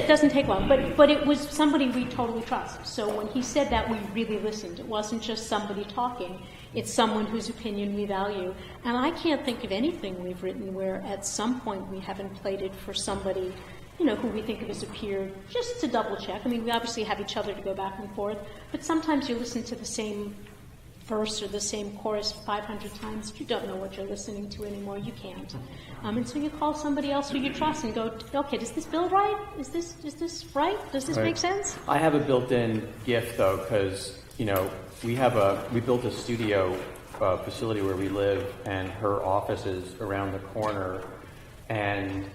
doesn't take long. But it was somebody we totally trust. So when he said that, we really listened. It wasn't just somebody talking. It's someone whose opinion we value. And I can't think of anything we've written where at some point we haven't played it for somebody, who we think of as a peer, just to double check. I mean, we obviously have each other to go back and forth, but sometimes you listen to the same verse or the same chorus 500 times. You don't know what you're listening to anymore. You can't. And so you call somebody else who you trust and go, okay, does this build right? Is this right? Does this make sense? I have a built-in gift, though, because, we built a studio facility where we live, and her office is around the corner, and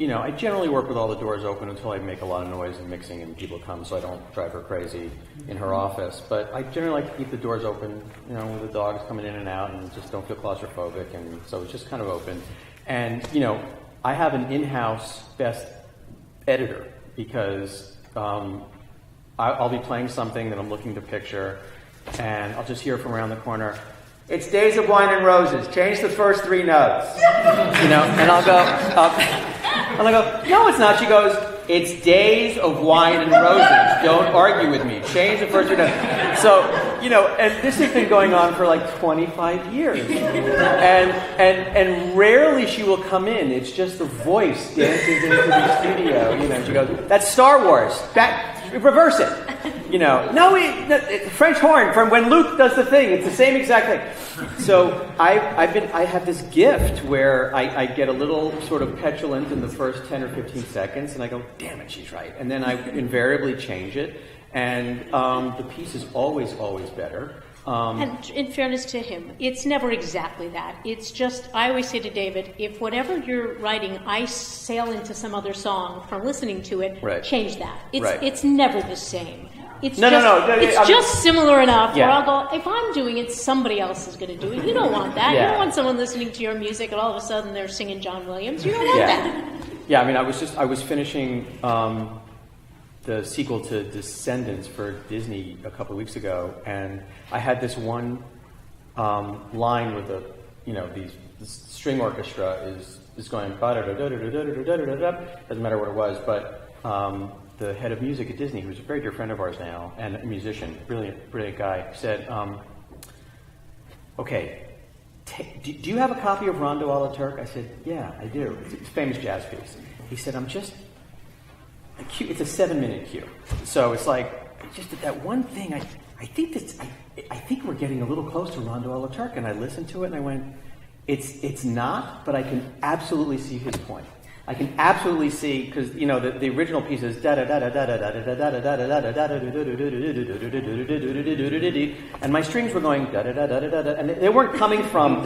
I generally work with all the doors open until I make a lot of noise and mixing and people come, so I don't drive her crazy in her office. But I generally like to keep the doors open, with the dogs coming in and out, and just don't feel claustrophobic, and so it's just kind of open. And, I have an in-house best editor because I'll be playing something that I'm looking to picture, and I'll just hear from around the corner, "It's Days of Wine and Roses. Change the first 3 notes." And I'll go, "No, it's not." She goes, "It's Days of Wine and Roses. Don't argue with me. Change the first 3 notes." So, and this has been going on for like 25 years. And rarely she will come in. It's just the voice dances into the studio. She goes, "That's Star Wars. Reverse it." No, French horn from when Luke does the thing. It's the same exact thing. So I have this gift where I get a little sort of petulant in the first 10 or 15 seconds, and I go, "Damn it, she's right." And then I invariably change it, and the piece is always better. And in fairness to him, it's never exactly that. It's just, I always say to David, if whatever you're writing, I sail into some other song from listening to it, right, change that. Right. It's never the same. It's No. It's just similar enough Yeah. where I'll go, if I'm doing it, somebody else is going to do it. You don't want that. Yeah. You don't want someone listening to your music and all of a sudden they're singing John Williams. You don't want that. Yeah, I mean, I was finishing the sequel to Descendants for Disney a couple of weeks ago, and I had this one line with this string orchestra is going doesn't matter what it was, but the head of music at Disney, who's a very dear friend of ours now and a musician, brilliant guy, said, "Okay, do you have a copy of Rondo a la Turk?" I said, "Yeah, I do. It's a famous jazz piece." He said, it's a 7-minute cue. So it's like, just that one thing, I think we're getting a little close to Rondo a la Turk. And I listened to it and I went, it's not, but I can absolutely see his point. I can absolutely see, because, the original piece is and my strings were going and they weren't coming from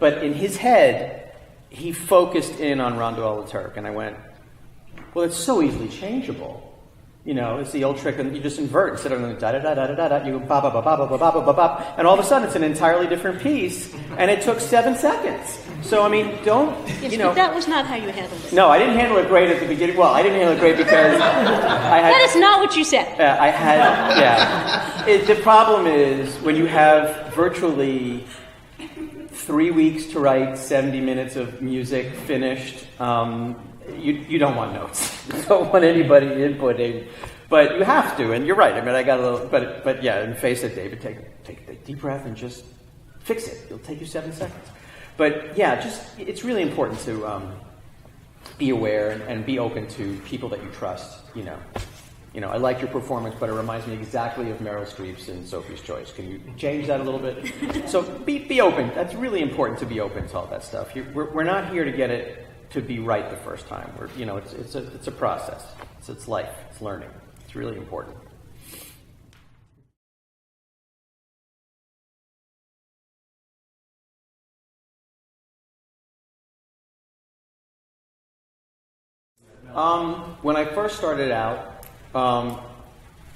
but in his head, he focused in on Rondo a la Turk. And I went, well, it's so easily changeable. It's the old trick, and you just invert. Instead of da-da-da-da-da-da, you go ba-ba-ba-ba-ba-ba-ba-ba, and all of a sudden it's an entirely different piece, and it took 7 seconds. So, I mean, But that was not how you handled it. No, I didn't handle it great at the beginning. Well, I didn't handle it great because I had... That is not what you said. The problem is, when you have virtually 3 weeks to write 70 minutes of music finished, you don't want notes. You don't want anybody inputting, but you have to. And you're right. I mean, I got a little, but yeah. And Faye said, "David, take a deep breath and just fix it. It'll take you 7 seconds." But yeah, it's really important to be aware and be open to people that you trust. I liked your performance, but it reminds me exactly of Meryl Streep's in Sophie's Choice. Can you change that a little bit? So be open. That's really important, to be open to all that stuff. We're not here to get it to be right the first time. It's a process. It's life. It's learning. It's really important. When I first started out,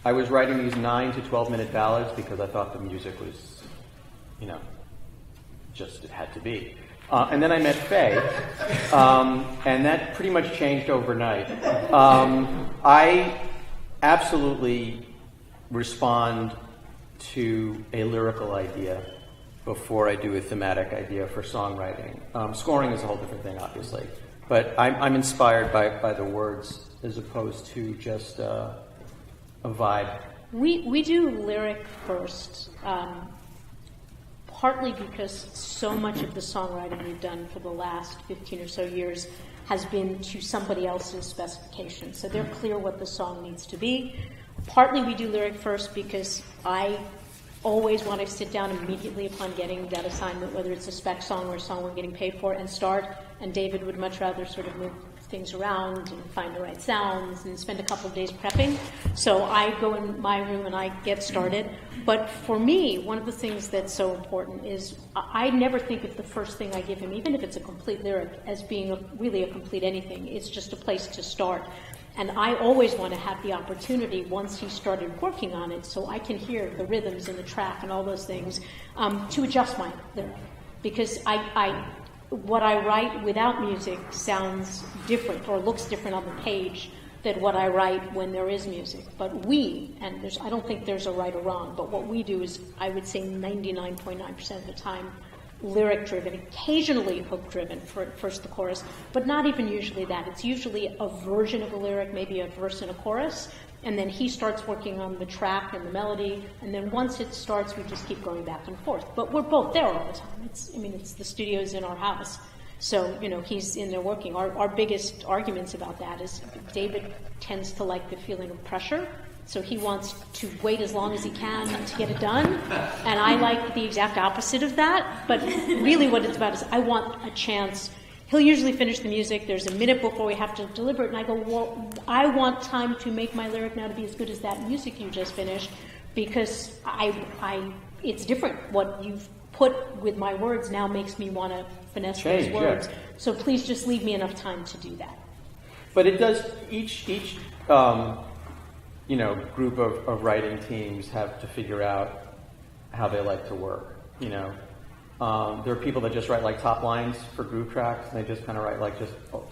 I was writing these 9 to 12-minute ballads because I thought the music was, just it had to be. And then I met Faye, and that pretty much changed overnight. I absolutely respond to a lyrical idea before I do a thematic idea for songwriting. Scoring is a whole different thing, obviously. But I'm inspired by the words as opposed to just a vibe. We do lyric first, partly because so much of the songwriting we've done for the last 15 or so years has been to somebody else's specification. So they're clear what the song needs to be. Partly we do lyric first because I always want to sit down immediately upon getting that assignment, whether it's a spec song or a song we're getting paid for, and start. And David would much rather sort of move things around and find the right sounds and spend a couple of days prepping. So I go in my room and I get started. But for me, one of the things that's so important is I never think of the first thing I give him, even if it's a complete lyric, as being really a complete anything. It's just a place to start. And I always want to have the opportunity, once he started working on it, so I can hear the rhythms in the track and all those things, to adjust my lyric. Because what I write without music sounds different or looks different on the page than what I write when there is music. But I don't think there's a right or wrong, but what we do is, I would say 99.9% of the time, lyric-driven, occasionally hook-driven for first the chorus, but not even usually that. It's usually a version of a lyric, maybe a verse and a chorus, and then he starts working on the track and the melody, and then once it starts, we just keep going back and forth. But we're both there all the time. It's the studio's in our house, so he's in there working. Our biggest arguments about that is David tends to like the feeling of pressure. So he wants to wait as long as he can to get it done. And I like the exact opposite of that. But really what it's about is I want a chance. He'll usually finish the music. There's a minute before we have to deliver it. And I go, well, I want time to make my lyric now to be as good as that music you just finished, because it's different. What you've put with my words now makes me want to finesse those words. Yeah. So please just leave me enough time to do that. But it does, each group of writing teams have to figure out how they like to work. There are people that just write like top lines for groove tracks, and they just kind of write like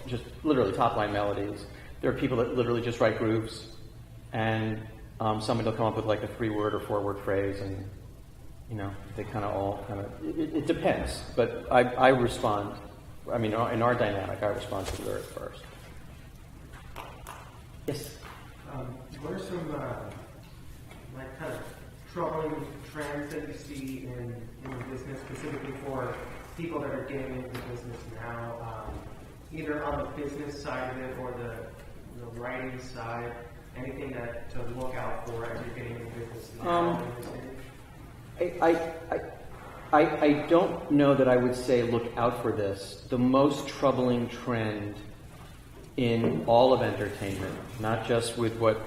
just literally top line melodies. There are people that literally just write grooves, and somebody will come up with like a 3-word or 4-word phrase, and they it depends. But I respond. In our dynamic, I respond to the lyric first. Yes. What are some kind of troubling trends that you see in the business, specifically for people that are getting into the business now, either on the business side of it or the writing side? Anything to look out for as you're getting into business now? I don't know that I would say look out for this. The most troubling trend in all of entertainment, not just with what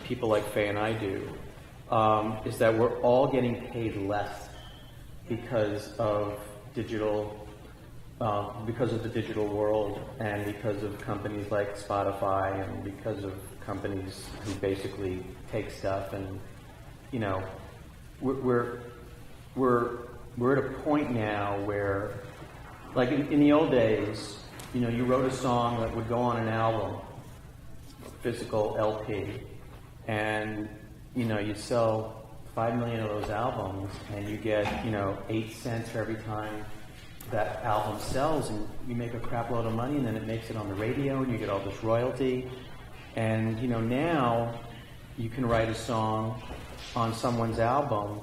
people like Faye and I do, is that we're all getting paid less because of digital, because of the digital world, and because of companies like Spotify, and because of companies who basically take stuff, and we're at a point now where, like in the old days, you wrote a song that would go on an album, physical LP, and you'd sell 5 million of those albums, and you get 8 cents for every time that album sells, and you make a crap load of money, and then it makes it on the radio, and you get all this royalty. And now you can write a song on someone's album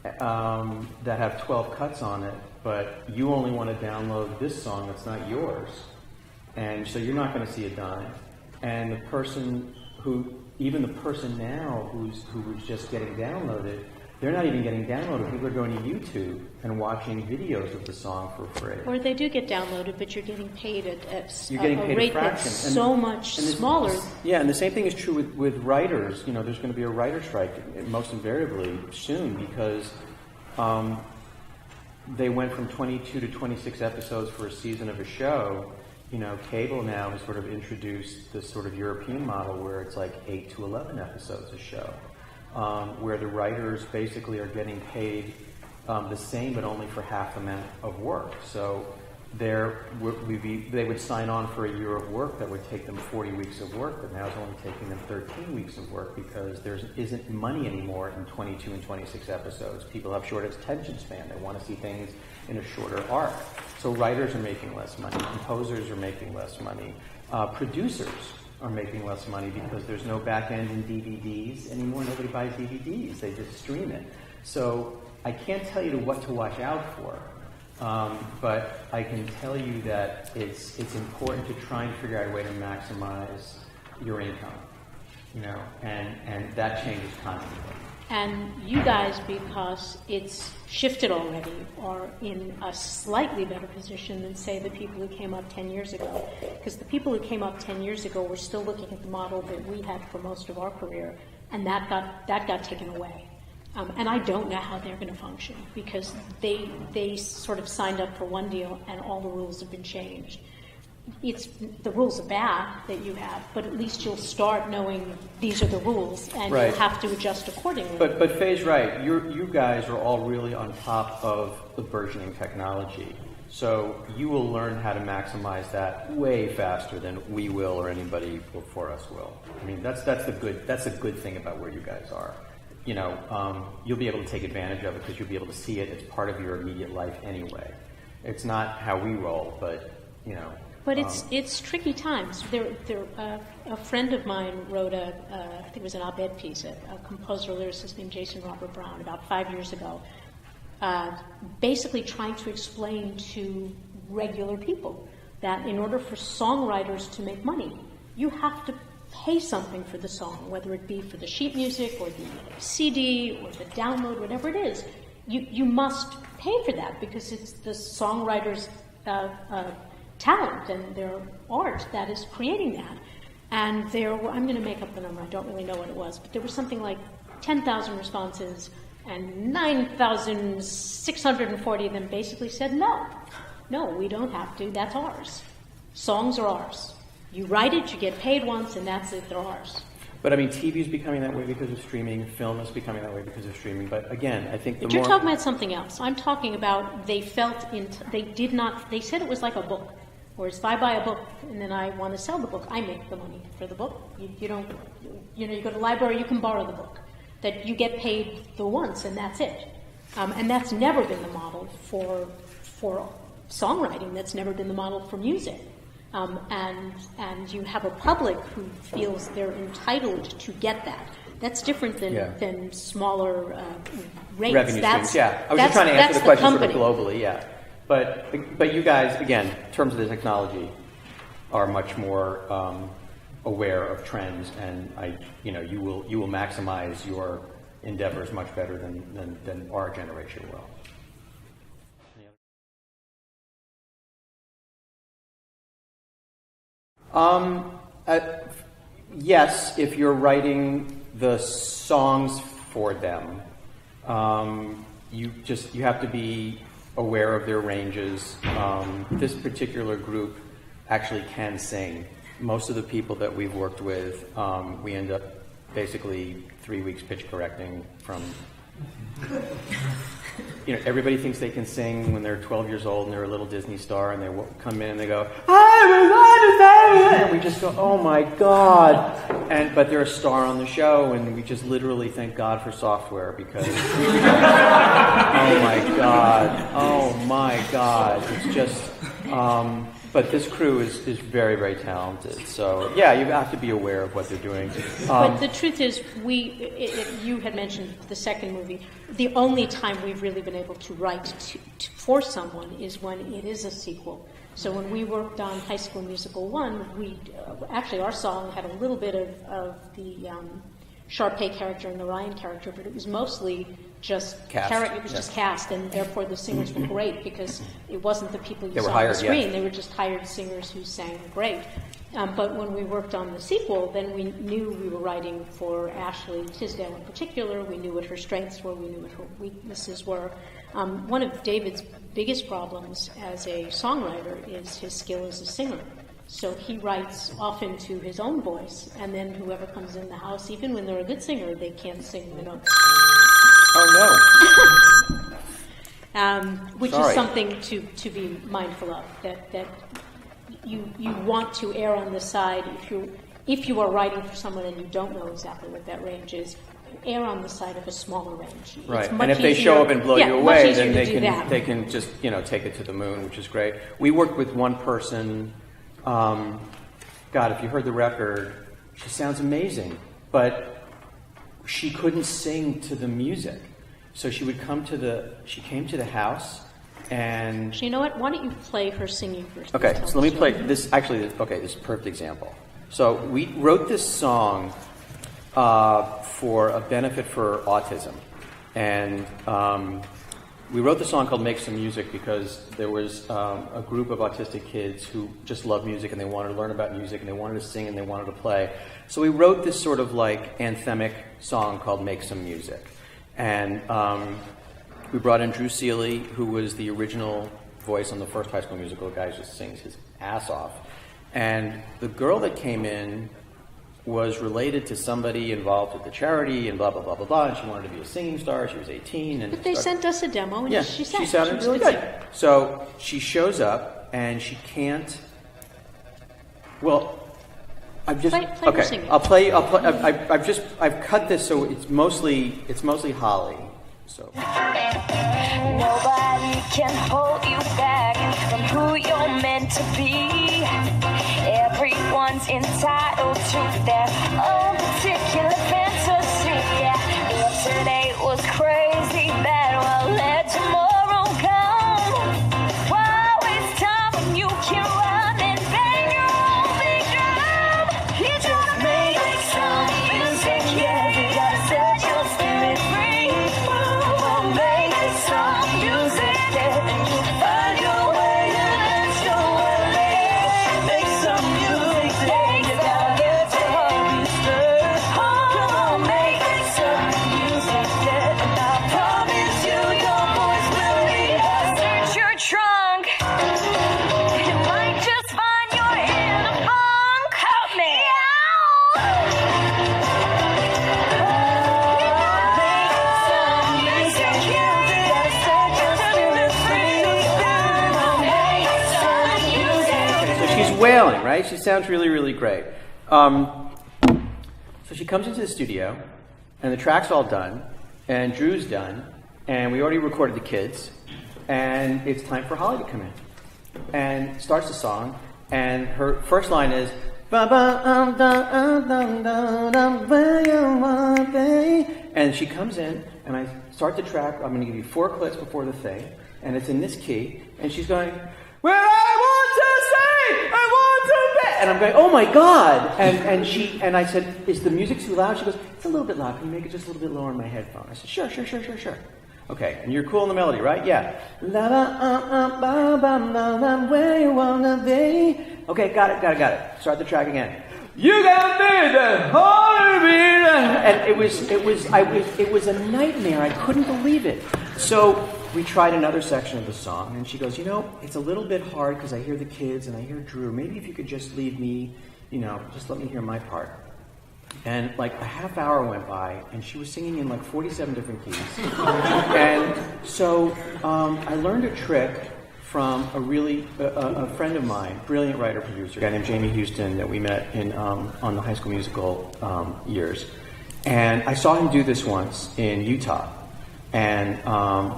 that have 12 cuts on it, but you only want to download this song that's not yours, and so you're not going to see a dime. And the person now who's just getting downloaded, they're not even getting downloaded. People are going to YouTube and watching videos of the song for free. Or they do get downloaded, but you're getting paid at a rate that's so much smaller. Yeah, and the same thing is true with writers. There's going to be a writer strike most invariably soon, because they went from 22 to 26 episodes for a season of a show. Cable now has sort of introduced this sort of European model where it's like 8 to 11 episodes a show. where the writers basically are getting paid the same, but only for half the amount of work. So they would sign on for a year of work that would take them 40 weeks of work, but now it's only taking them 13 weeks of work because there isn't money anymore in 22 and 26 episodes. People have short attention span. They want to see things in a shorter arc. So writers are making less money. Composers are making less money. Producers are making less money because there's no back end in DVDs anymore. Nobody buys DVDs. They just stream it. So I can't tell you what to watch out for. But I can tell you that it's important to try and figure out a way to maximize your income, and that changes constantly. And you guys, because it's shifted already, are in a slightly better position than, say, the people who came up 10 years ago. Because the people who came up 10 years ago were still looking at the model that we had for most of our career, and that got taken away. And I don't know how they're going to function, because they sort of signed up for one deal and all the rules have been changed. The rules are bad that you have, but at least you'll start knowing these are the rules, and right. You'll have to adjust accordingly. But Faye's right. You guys are all really on top of the burgeoning technology. So you will learn how to maximize that way faster than we will or anybody before us will. I mean, that's the good thing about where you guys are. You'll be able to take advantage of it because you'll be able to see it. It's part of your immediate life anyway. It's not how we roll, but. But it's tricky times. A friend of mine wrote I think it was an op-ed piece, a composer lyricist named Jason Robert Brown, about 5 years ago, basically trying to explain to regular people that in order for songwriters to make money, you have to pay something for the song, whether it be for the sheet music or the CD or the download, whatever it is. You must pay for that because it's the songwriter's talent and their art that is creating that. And I'm going to make up the number, I don't really know what it was, but there was something like 10,000 responses, and 9,640 of them basically said, no, we don't have to, that's ours. Songs are ours. You write it, you get paid once, and that's it, they're ours. But I mean, TV is becoming that way because of streaming, film is becoming that way because of streaming, but again, I think But you're talking about something else. I'm talking about they said it was like a book. Whereas if I buy a book and then I want to sell the book, I make the money for the book. You don't, you go to the library, you can borrow the book. That you get paid the once and that's it. And that's never been the model for songwriting. That's never been the model for music. And you have a public who feels they're entitled to get that. That's different than smaller rates. Revenue streams, yeah. I was just trying to answer the question sort of globally, yeah. But you guys, again, in terms of the technology, are much more aware of trends, and you will maximize your endeavors much better than our generation will. Yes, if you're writing the songs for them, you have to be aware of their ranges. This particular group actually can sing. Most of the people that we've worked with, we end up basically 3 weeks pitch correcting from. Everybody thinks they can sing when they're 12 years old and they're a little Disney star, and they come in and they go, and we just go, oh my God. But they're a star on the show, and we just literally thank God for software because, oh my God. It's just, but this crew is very, very talented. So, yeah, you have to be aware of what they're doing. But the truth is, you had mentioned the second movie. The only time we've really been able to write for someone is when it is a sequel. So when we worked on High School Musical 1, actually our song had a little bit of the Sharpay character and the Ryan character, but it was mostly just cast. It was just cast, and therefore the singers were great because it wasn't the people you saw hired, on the screen. yeah. They were just hired singers who sang great. But when we worked on the sequel, then we knew we were writing for Ashley Tisdale in particular. We knew what her strengths were. We knew what her weaknesses were. One of David's biggest problems as a songwriter is his skill as a singer. So he writes often to his own voice, and then whoever comes in the house, even when they're a good singer, they can't sing the notes. Oh Which Sorry. is something to be mindful of, that you want to err on the side, if you are writing for someone and you don't know exactly what that range is, err on the side of a smaller range. Right, It's and much if they easier- show up and blow yeah, you much away, easier then to do that. they can just take it to the moon, which is great. We worked with one person. God, if you heard the record, she sounds amazing, but she couldn't sing to the music. So she came to the house, and So you know what? Why don't you play her singing first? okay, Tell so let me the play story. this. Actually, okay, this is a perfect example. So we wrote this song for a benefit for autism, and we wrote the song called "Make Some Music" because there was a group of autistic kids who just love music and they wanted to learn about music and they wanted to sing and they wanted to play. So we wrote this sort of like anthemic song called "Make Some Music," and we brought in Drew Seeley, who was the original voice on the first High School Musical. The guy who just sings his ass off. And the girl that came in was related to somebody involved with the charity and blah, blah, blah, blah, blah. And she wanted to be a singing star. She was 18. And But they sent us a demo, and yeah, she sang. she sounded was really good good. singer. So she shows up, and she can't. Well, I've just Play her okay. singing. I'll play. I've cut this so it's mostly Holly. So Nobody can hold you back from who you're meant to be. Everyone's entitled to their own particular fantasy. If today was crazy, bad, well, let tomorrow come. Why waste time when you can run and bang your own big drum? You gotta make some music, yeah. You gotta set your spirit free. Make some music, yeah. And you find your way, and that's your way. Make some music, yeah. You gotta get your heart stirred. Come on, make some music, yeah. And I promise you, your voice will lead us. Search your trunk. You might just find you're in a funk. Help me. so she's wailing, right? She sounds really, really great. So she comes into the studio, and the track's all done, and Drew's done, and we already recorded the kids, and it's time for Holly to come in. And starts the song, and her first line is, and she comes in, and I start the track. I'm going to give you 4 clicks before the thing, and it's in this key, and she's going, where I want to sing, I want to be. And I'm going, oh my God. And I said, is the music too loud? She goes, it's a little bit loud. Can you make it just a little bit lower on my headphone? I said, sure. Okay, and you're cool on the melody, right? Yeah. La la ba ba la la where you wanna be. Okay, got it. Start the track again. You got me the heartbeat, and it was a nightmare. I couldn't believe it. So we tried another section of the song, and she goes, it's a little bit hard because I hear the kids and I hear Drew. Maybe if you could just leave me, just let me hear my part. And like a half hour went by, and she was singing in like 47 different keys. And so I learned a trick from a friend of mine, brilliant writer-producer, a guy named Jamie Houston that we met in on the High School Musical years. And I saw him do this once in Utah. And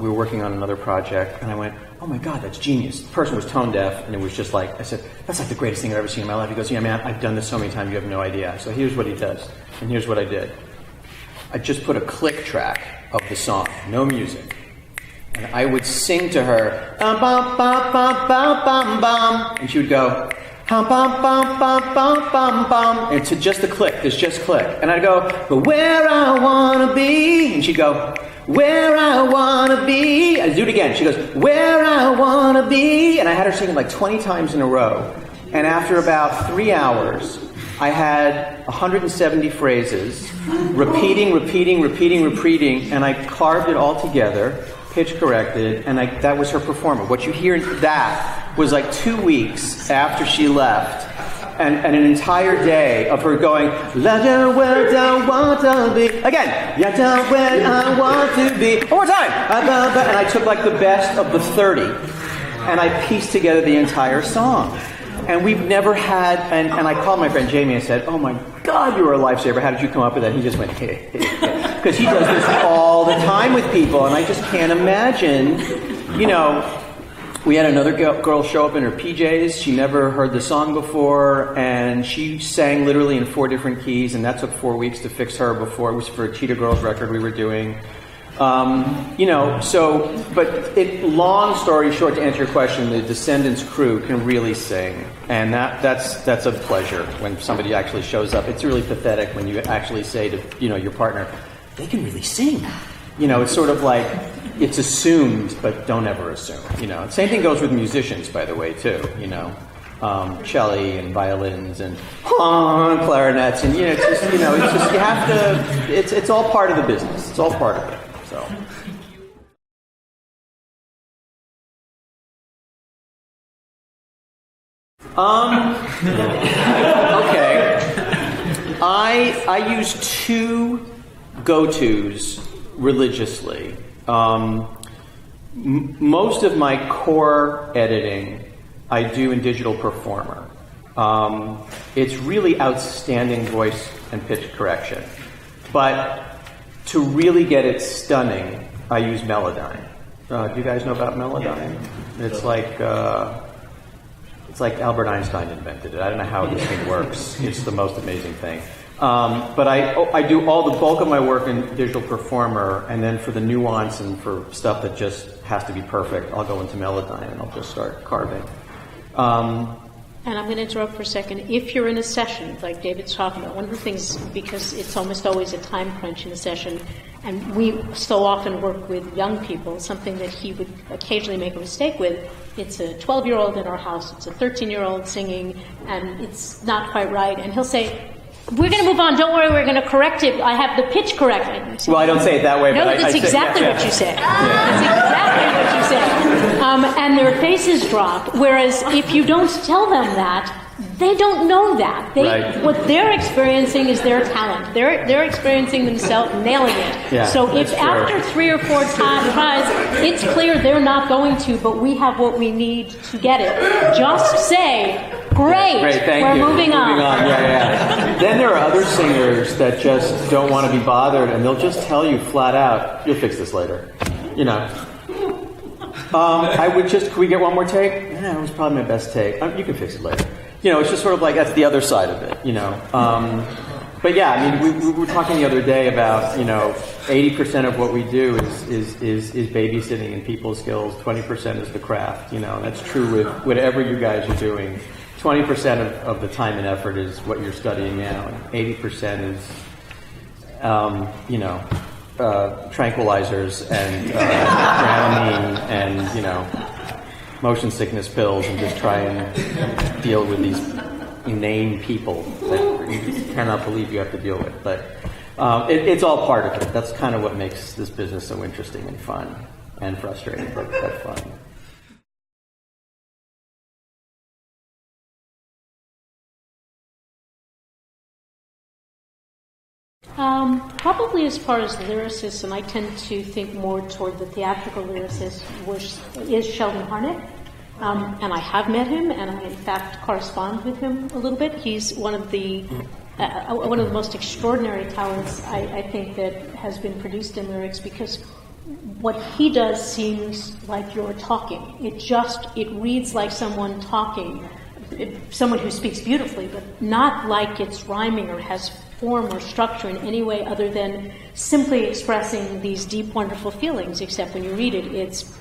we were working on another project, and I went, oh my God, that's genius. The person was tone deaf, and it was just like, I said, that's like the greatest thing I've ever seen in my life. He goes, yeah, man, I've done this so many times, you have no idea. So here's what he does, and here's what I did. I just put a click track of the song, no music. And I would sing to her, bum, bum, bum, bum, bum, bum, bum, and she would go, bum, bum, bum, bum, bum, bum, bum, and to just the click, there's just click. And I'd go, but where I wanna be, and she'd go, where I wanna be. I'd do it again. She goes, where I wanna be. And I had her sing it like 20 times in a row. And after about 3 hours, I had 170 phrases, repeating, and I carved it all together, pitch corrected, and that was her performance. What you hear that was like 2 weeks after she left. and an entire day of her going, "La da where I want to be." Again, "Ya da where I want to be." One more time. And I took like the best of the 30, and I pieced together the entire song. And we've never had, and I called my friend Jamie and said, "Oh my God, you were a lifesaver. How did you come up with that?" He just went, "Hey." Because he does this all the time with people, and I just can't imagine, we had another girl show up in her PJs. She never heard the song before, and she sang literally in 4 different keys, and that took 4 weeks to fix her before. It was for a Cheetah Girls record we were doing. Long story short, to answer your question, the Descendants crew can really sing, and that's a pleasure when somebody actually shows up. It's really pathetic when you actually say to, your partner, "They can really sing." It's sort of like, it's assumed, but don't ever assume, Same thing goes with musicians, by the way, too, cello and violins and clarinets, and, it's just, you have to, it's all part of the business. It's all part of it, so. Okay. I use 2 go-tos religiously. Most of my core editing I do in Digital Performer. It's really outstanding voice and pitch correction. But to really get it stunning, I use Melodyne. Do you guys know about Melodyne? It's like Albert Einstein invented it. I don't know how this thing works. It's the most amazing thing. But I do all the bulk of my work in Digital Performer, and then for the nuance and for stuff that just has to be perfect, I'll go into Melodyne and I'll just start carving. And I'm going to interrupt for a second. If you're in a session, like David's talking about, one of the things, because it's almost always a time crunch in a session, and we so often work with young people, something that he would occasionally make a mistake with, it's a 12-year-old in our house, it's a 13-year-old singing, and it's not quite right, and he'll say, "We're going to move on. Don't worry. We're going to correct it. I have the pitch correct." Well, I don't say it that way. No, but that's exactly what you say. That's exactly what you say. And their faces drop. Whereas if you don't tell them that, they don't know that. Right. What they're experiencing is their talent. They're experiencing themselves nailing it. Yeah, so if after 3 or 4 tries, it's clear they're not going to, but we have what we need to get it. Just say, "Great, thank we're you. moving on." Yeah. Then there are other singers that just don't want to be bothered, and they'll just tell you flat out, "You'll fix this later." Can we get one more take? Yeah, it was probably my best take. You can fix it later. It's just sort of like, that's the other side of it, But yeah, I mean, we were talking the other day about, 80% of what we do is babysitting and people skills. 20% is the craft, That's true with whatever you guys are doing. 20% of the time and effort is what you're studying now, and 80% is, tranquilizers and Dramamine and, motion sickness pills, and just try and deal with these inane people that you cannot believe you have to deal with. But it's all part of it. That's kind of what makes this business so interesting and fun and frustrating, but fun. Probably as far as lyricists, and I tend to think more toward the theatrical lyricist, is Sheldon Harnick. And I have met him, and I in fact correspond with him a little bit. He's one of the most extraordinary talents I think that has been produced in lyrics, because what he does seems like you're talking. It reads like someone talking, someone who speaks beautifully, but not like it's rhyming or has form or structure in any way other than simply expressing these deep, wonderful feelings, except when you read it, it's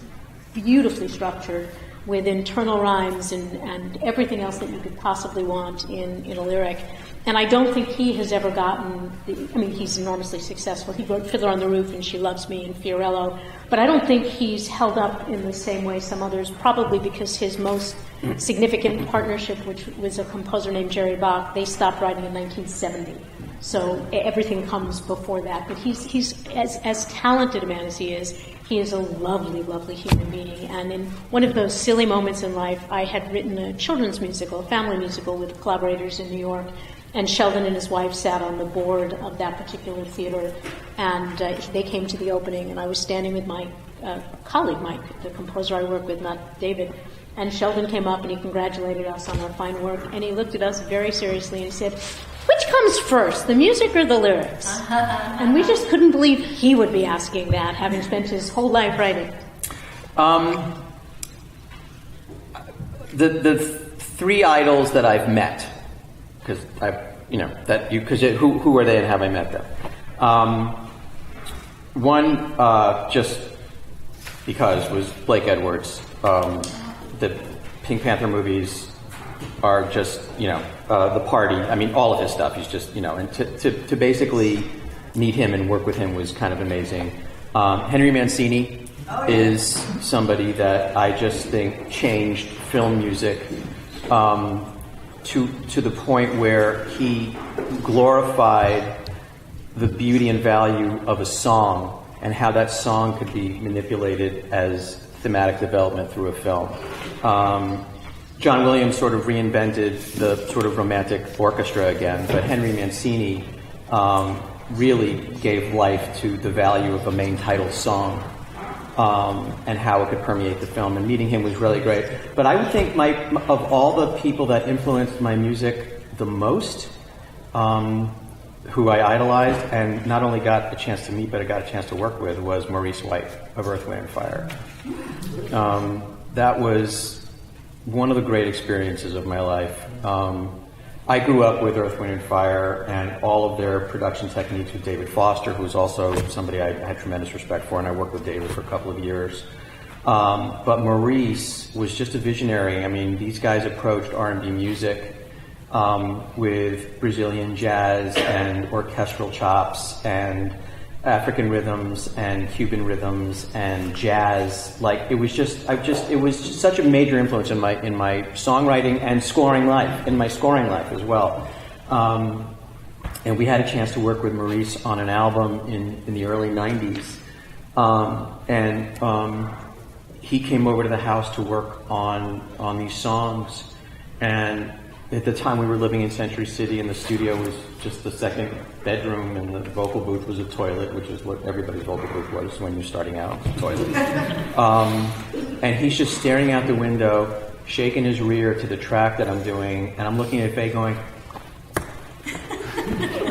beautifully structured with internal rhymes and everything else that you could possibly want in a lyric. And I don't think he has ever gotten he's enormously successful. He wrote Fiddler on the Roof and She Loves Me and Fiorello, but I don't think he's held up in the same way some others, probably because his most significant partnership, which was a composer named Jerry Bach, they stopped writing in 1970. So everything comes before that. But he's as talented a man as he is, He is a lovely, lovely human being. And in one of those silly moments in life, I had written a children's musical, a family musical with collaborators in New York. And Sheldon and his wife sat on the board of that particular theater. And they came to the opening. And I was standing with my colleague, Mike, the composer I work with, not David. And Sheldon came up and he congratulated us on our fine work. And he looked at us very seriously and he said, "Which comes first, the music or the lyrics?" And we just couldn't believe he would be asking that, having spent his whole life writing. The three idols that I've met, because who are they and have I met them? One, just because, was Blake Edwards. The Pink Panther movies are just, the party. I mean, all of his stuff. He's just, and to basically meet him and work with him was kind of amazing. Henry Mancini is somebody that I just think changed film music to the point where he glorified the beauty and value of a song and how that song could be manipulated as thematic development through a film. John Williams sort of reinvented the sort of romantic orchestra again, but Henry Mancini really gave life to the value of a main title song and how it could permeate the film. And meeting him was really great. But I would think of all the people that influenced my music the most, who I idolized and not only got a chance to meet, but I got a chance to work with, was Maurice White of Earth, Wind & Fire. That was one of the great experiences of my life. I grew up with Earth, Wind & Fire and all of their production techniques with David Foster, who's also somebody I had tremendous respect for, and I worked with David for a couple of years. But Maurice was just a visionary. I mean, these guys approached R&B music with Brazilian jazz and orchestral chops and African rhythms and Cuban rhythms and jazz. Like, it was just such a major influence in my songwriting and scoring life, in my scoring life as well. And we had a chance to work with Maurice on an album in the early 90s. He came over to the house to work on these songs. And at the time we were living in Century City, and the studio was just the second bedroom, and the vocal booth was a toilet, which is what everybody's vocal booth was when you're starting out, a toilet. And he's just staring out the window, shaking his rear to the track that I'm doing, and I'm looking at Faye going,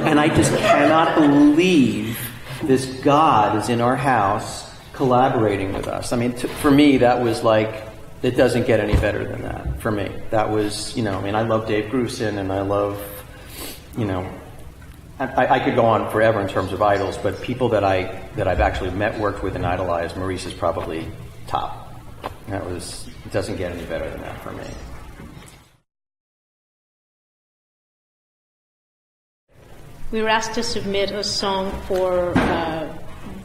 and I just cannot believe this God is in our house collaborating with us. I mean, for me, that was like, it doesn't get any better than that for me. That was, I love Dave Grusin, and I love, I could go on forever in terms of idols, but people that I've actually met, worked with, and idolized, Maurice is probably top. It doesn't get any better than that for me. We were asked to submit a song for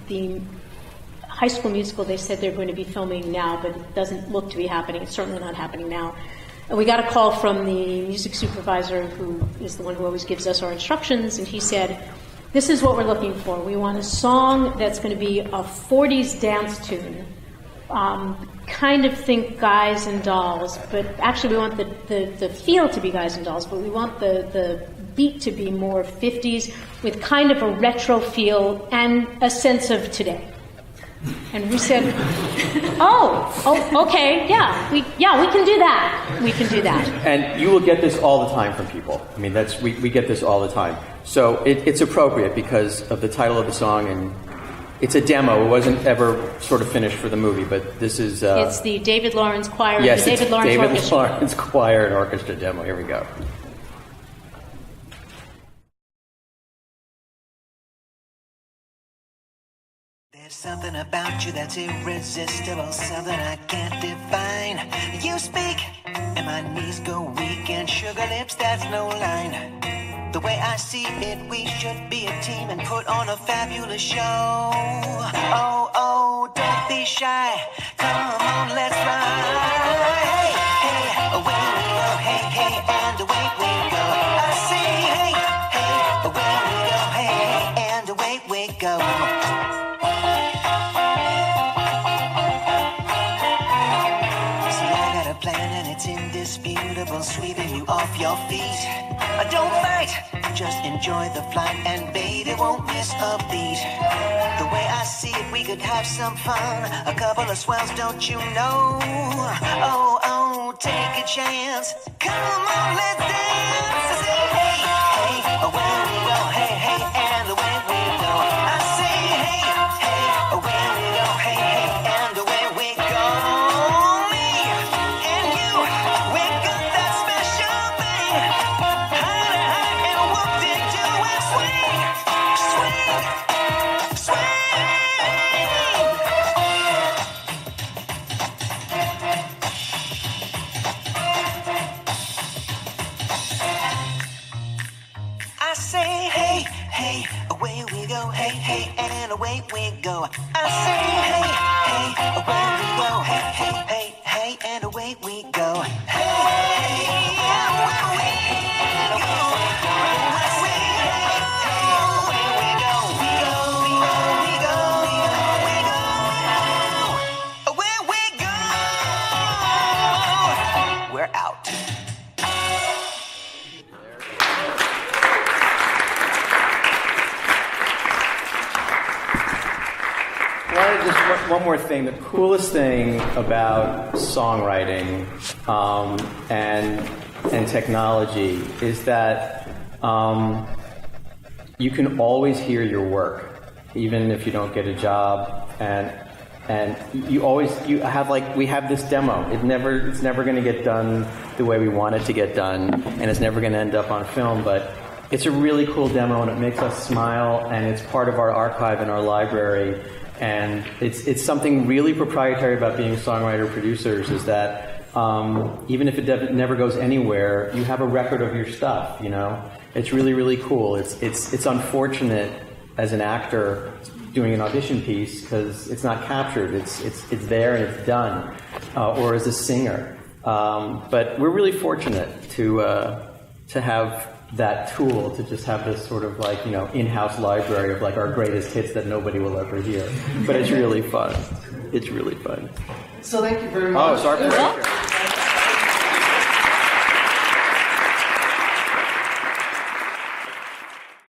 the High School Musical. They said they're going to be filming now, but it doesn't look to be happening. It's certainly not happening now. And we got a call from the music supervisor, who is the one who always gives us our instructions, and he said, "This is what we're looking for. We want a song that's going to be a 40s dance tune. Kind of think Guys and Dolls, but actually we want the feel to be Guys and Dolls, but we want the beat to be more 50s with kind of a retro feel and a sense of today." And we said, okay, yeah, we can do that. We can do that. And you will get this all the time from people. I mean, we get this all the time. So it's appropriate because of the title of the song, and it's a demo. It wasn't ever sort of finished for the movie, but this is... it's the David Lawrence Choir. Yes, the David Lawrence David Orchestra. Lawrence Choir and Orchestra demo. Here we go. There's something about you that's irresistible, something I can't define. You speak, and my knees go weak, and sugar lips, that's no line. The way I see it, we should be a team and put on a fabulous show. Oh, don't be shy, come on, let's ride. Hey, away we go, hey, and away we go. I say, hey, away we go, hey, and away we go. careful sweeping you off your feet. Don't fight, just enjoy the flight, and baby won't miss a beat. The way I see it, we could have some fun. A couple of swells, don't you know? Oh, oh, take a chance. Come on, let's dance. Say, hey, hey, away we go. Hey, hey, and away we go. I say, hey, hey, away we go. Hey, hey, and away we go. Me and you, we got that special thing. High to high and whoop it do it. Swing, swing, swing. I say, hey, hey, away we go. Hey, hey, and away we go. I say, hey, hey, away we go. Hey, hey, hey, hey, and away we go. Hey, away we go. I say, hey, hey, away we go. We go, we go, we go, away we go. We're out. Just one more thing. The coolest thing about songwriting and technology is that you can always hear your work, even if you don't get a job, and we have this demo. It's never going to get done the way we want it to get done, and it's never going to end up on film, but it's a really cool demo, and it makes us smile, and it's part of our archive in our library. And it's something really proprietary about being songwriter-producers is that even if it never goes anywhere, you have a record of your stuff. You know, it's really, really cool. It's unfortunate as an actor doing an audition piece because it's not captured. It's there and it's done, or as a singer. But we're really fortunate to have that tool, to just have this sort of like, you know, in-house library of like our greatest hits that nobody will ever hear. But it's really fun. It's really fun. So thank you very much. Oh, it's our pleasure.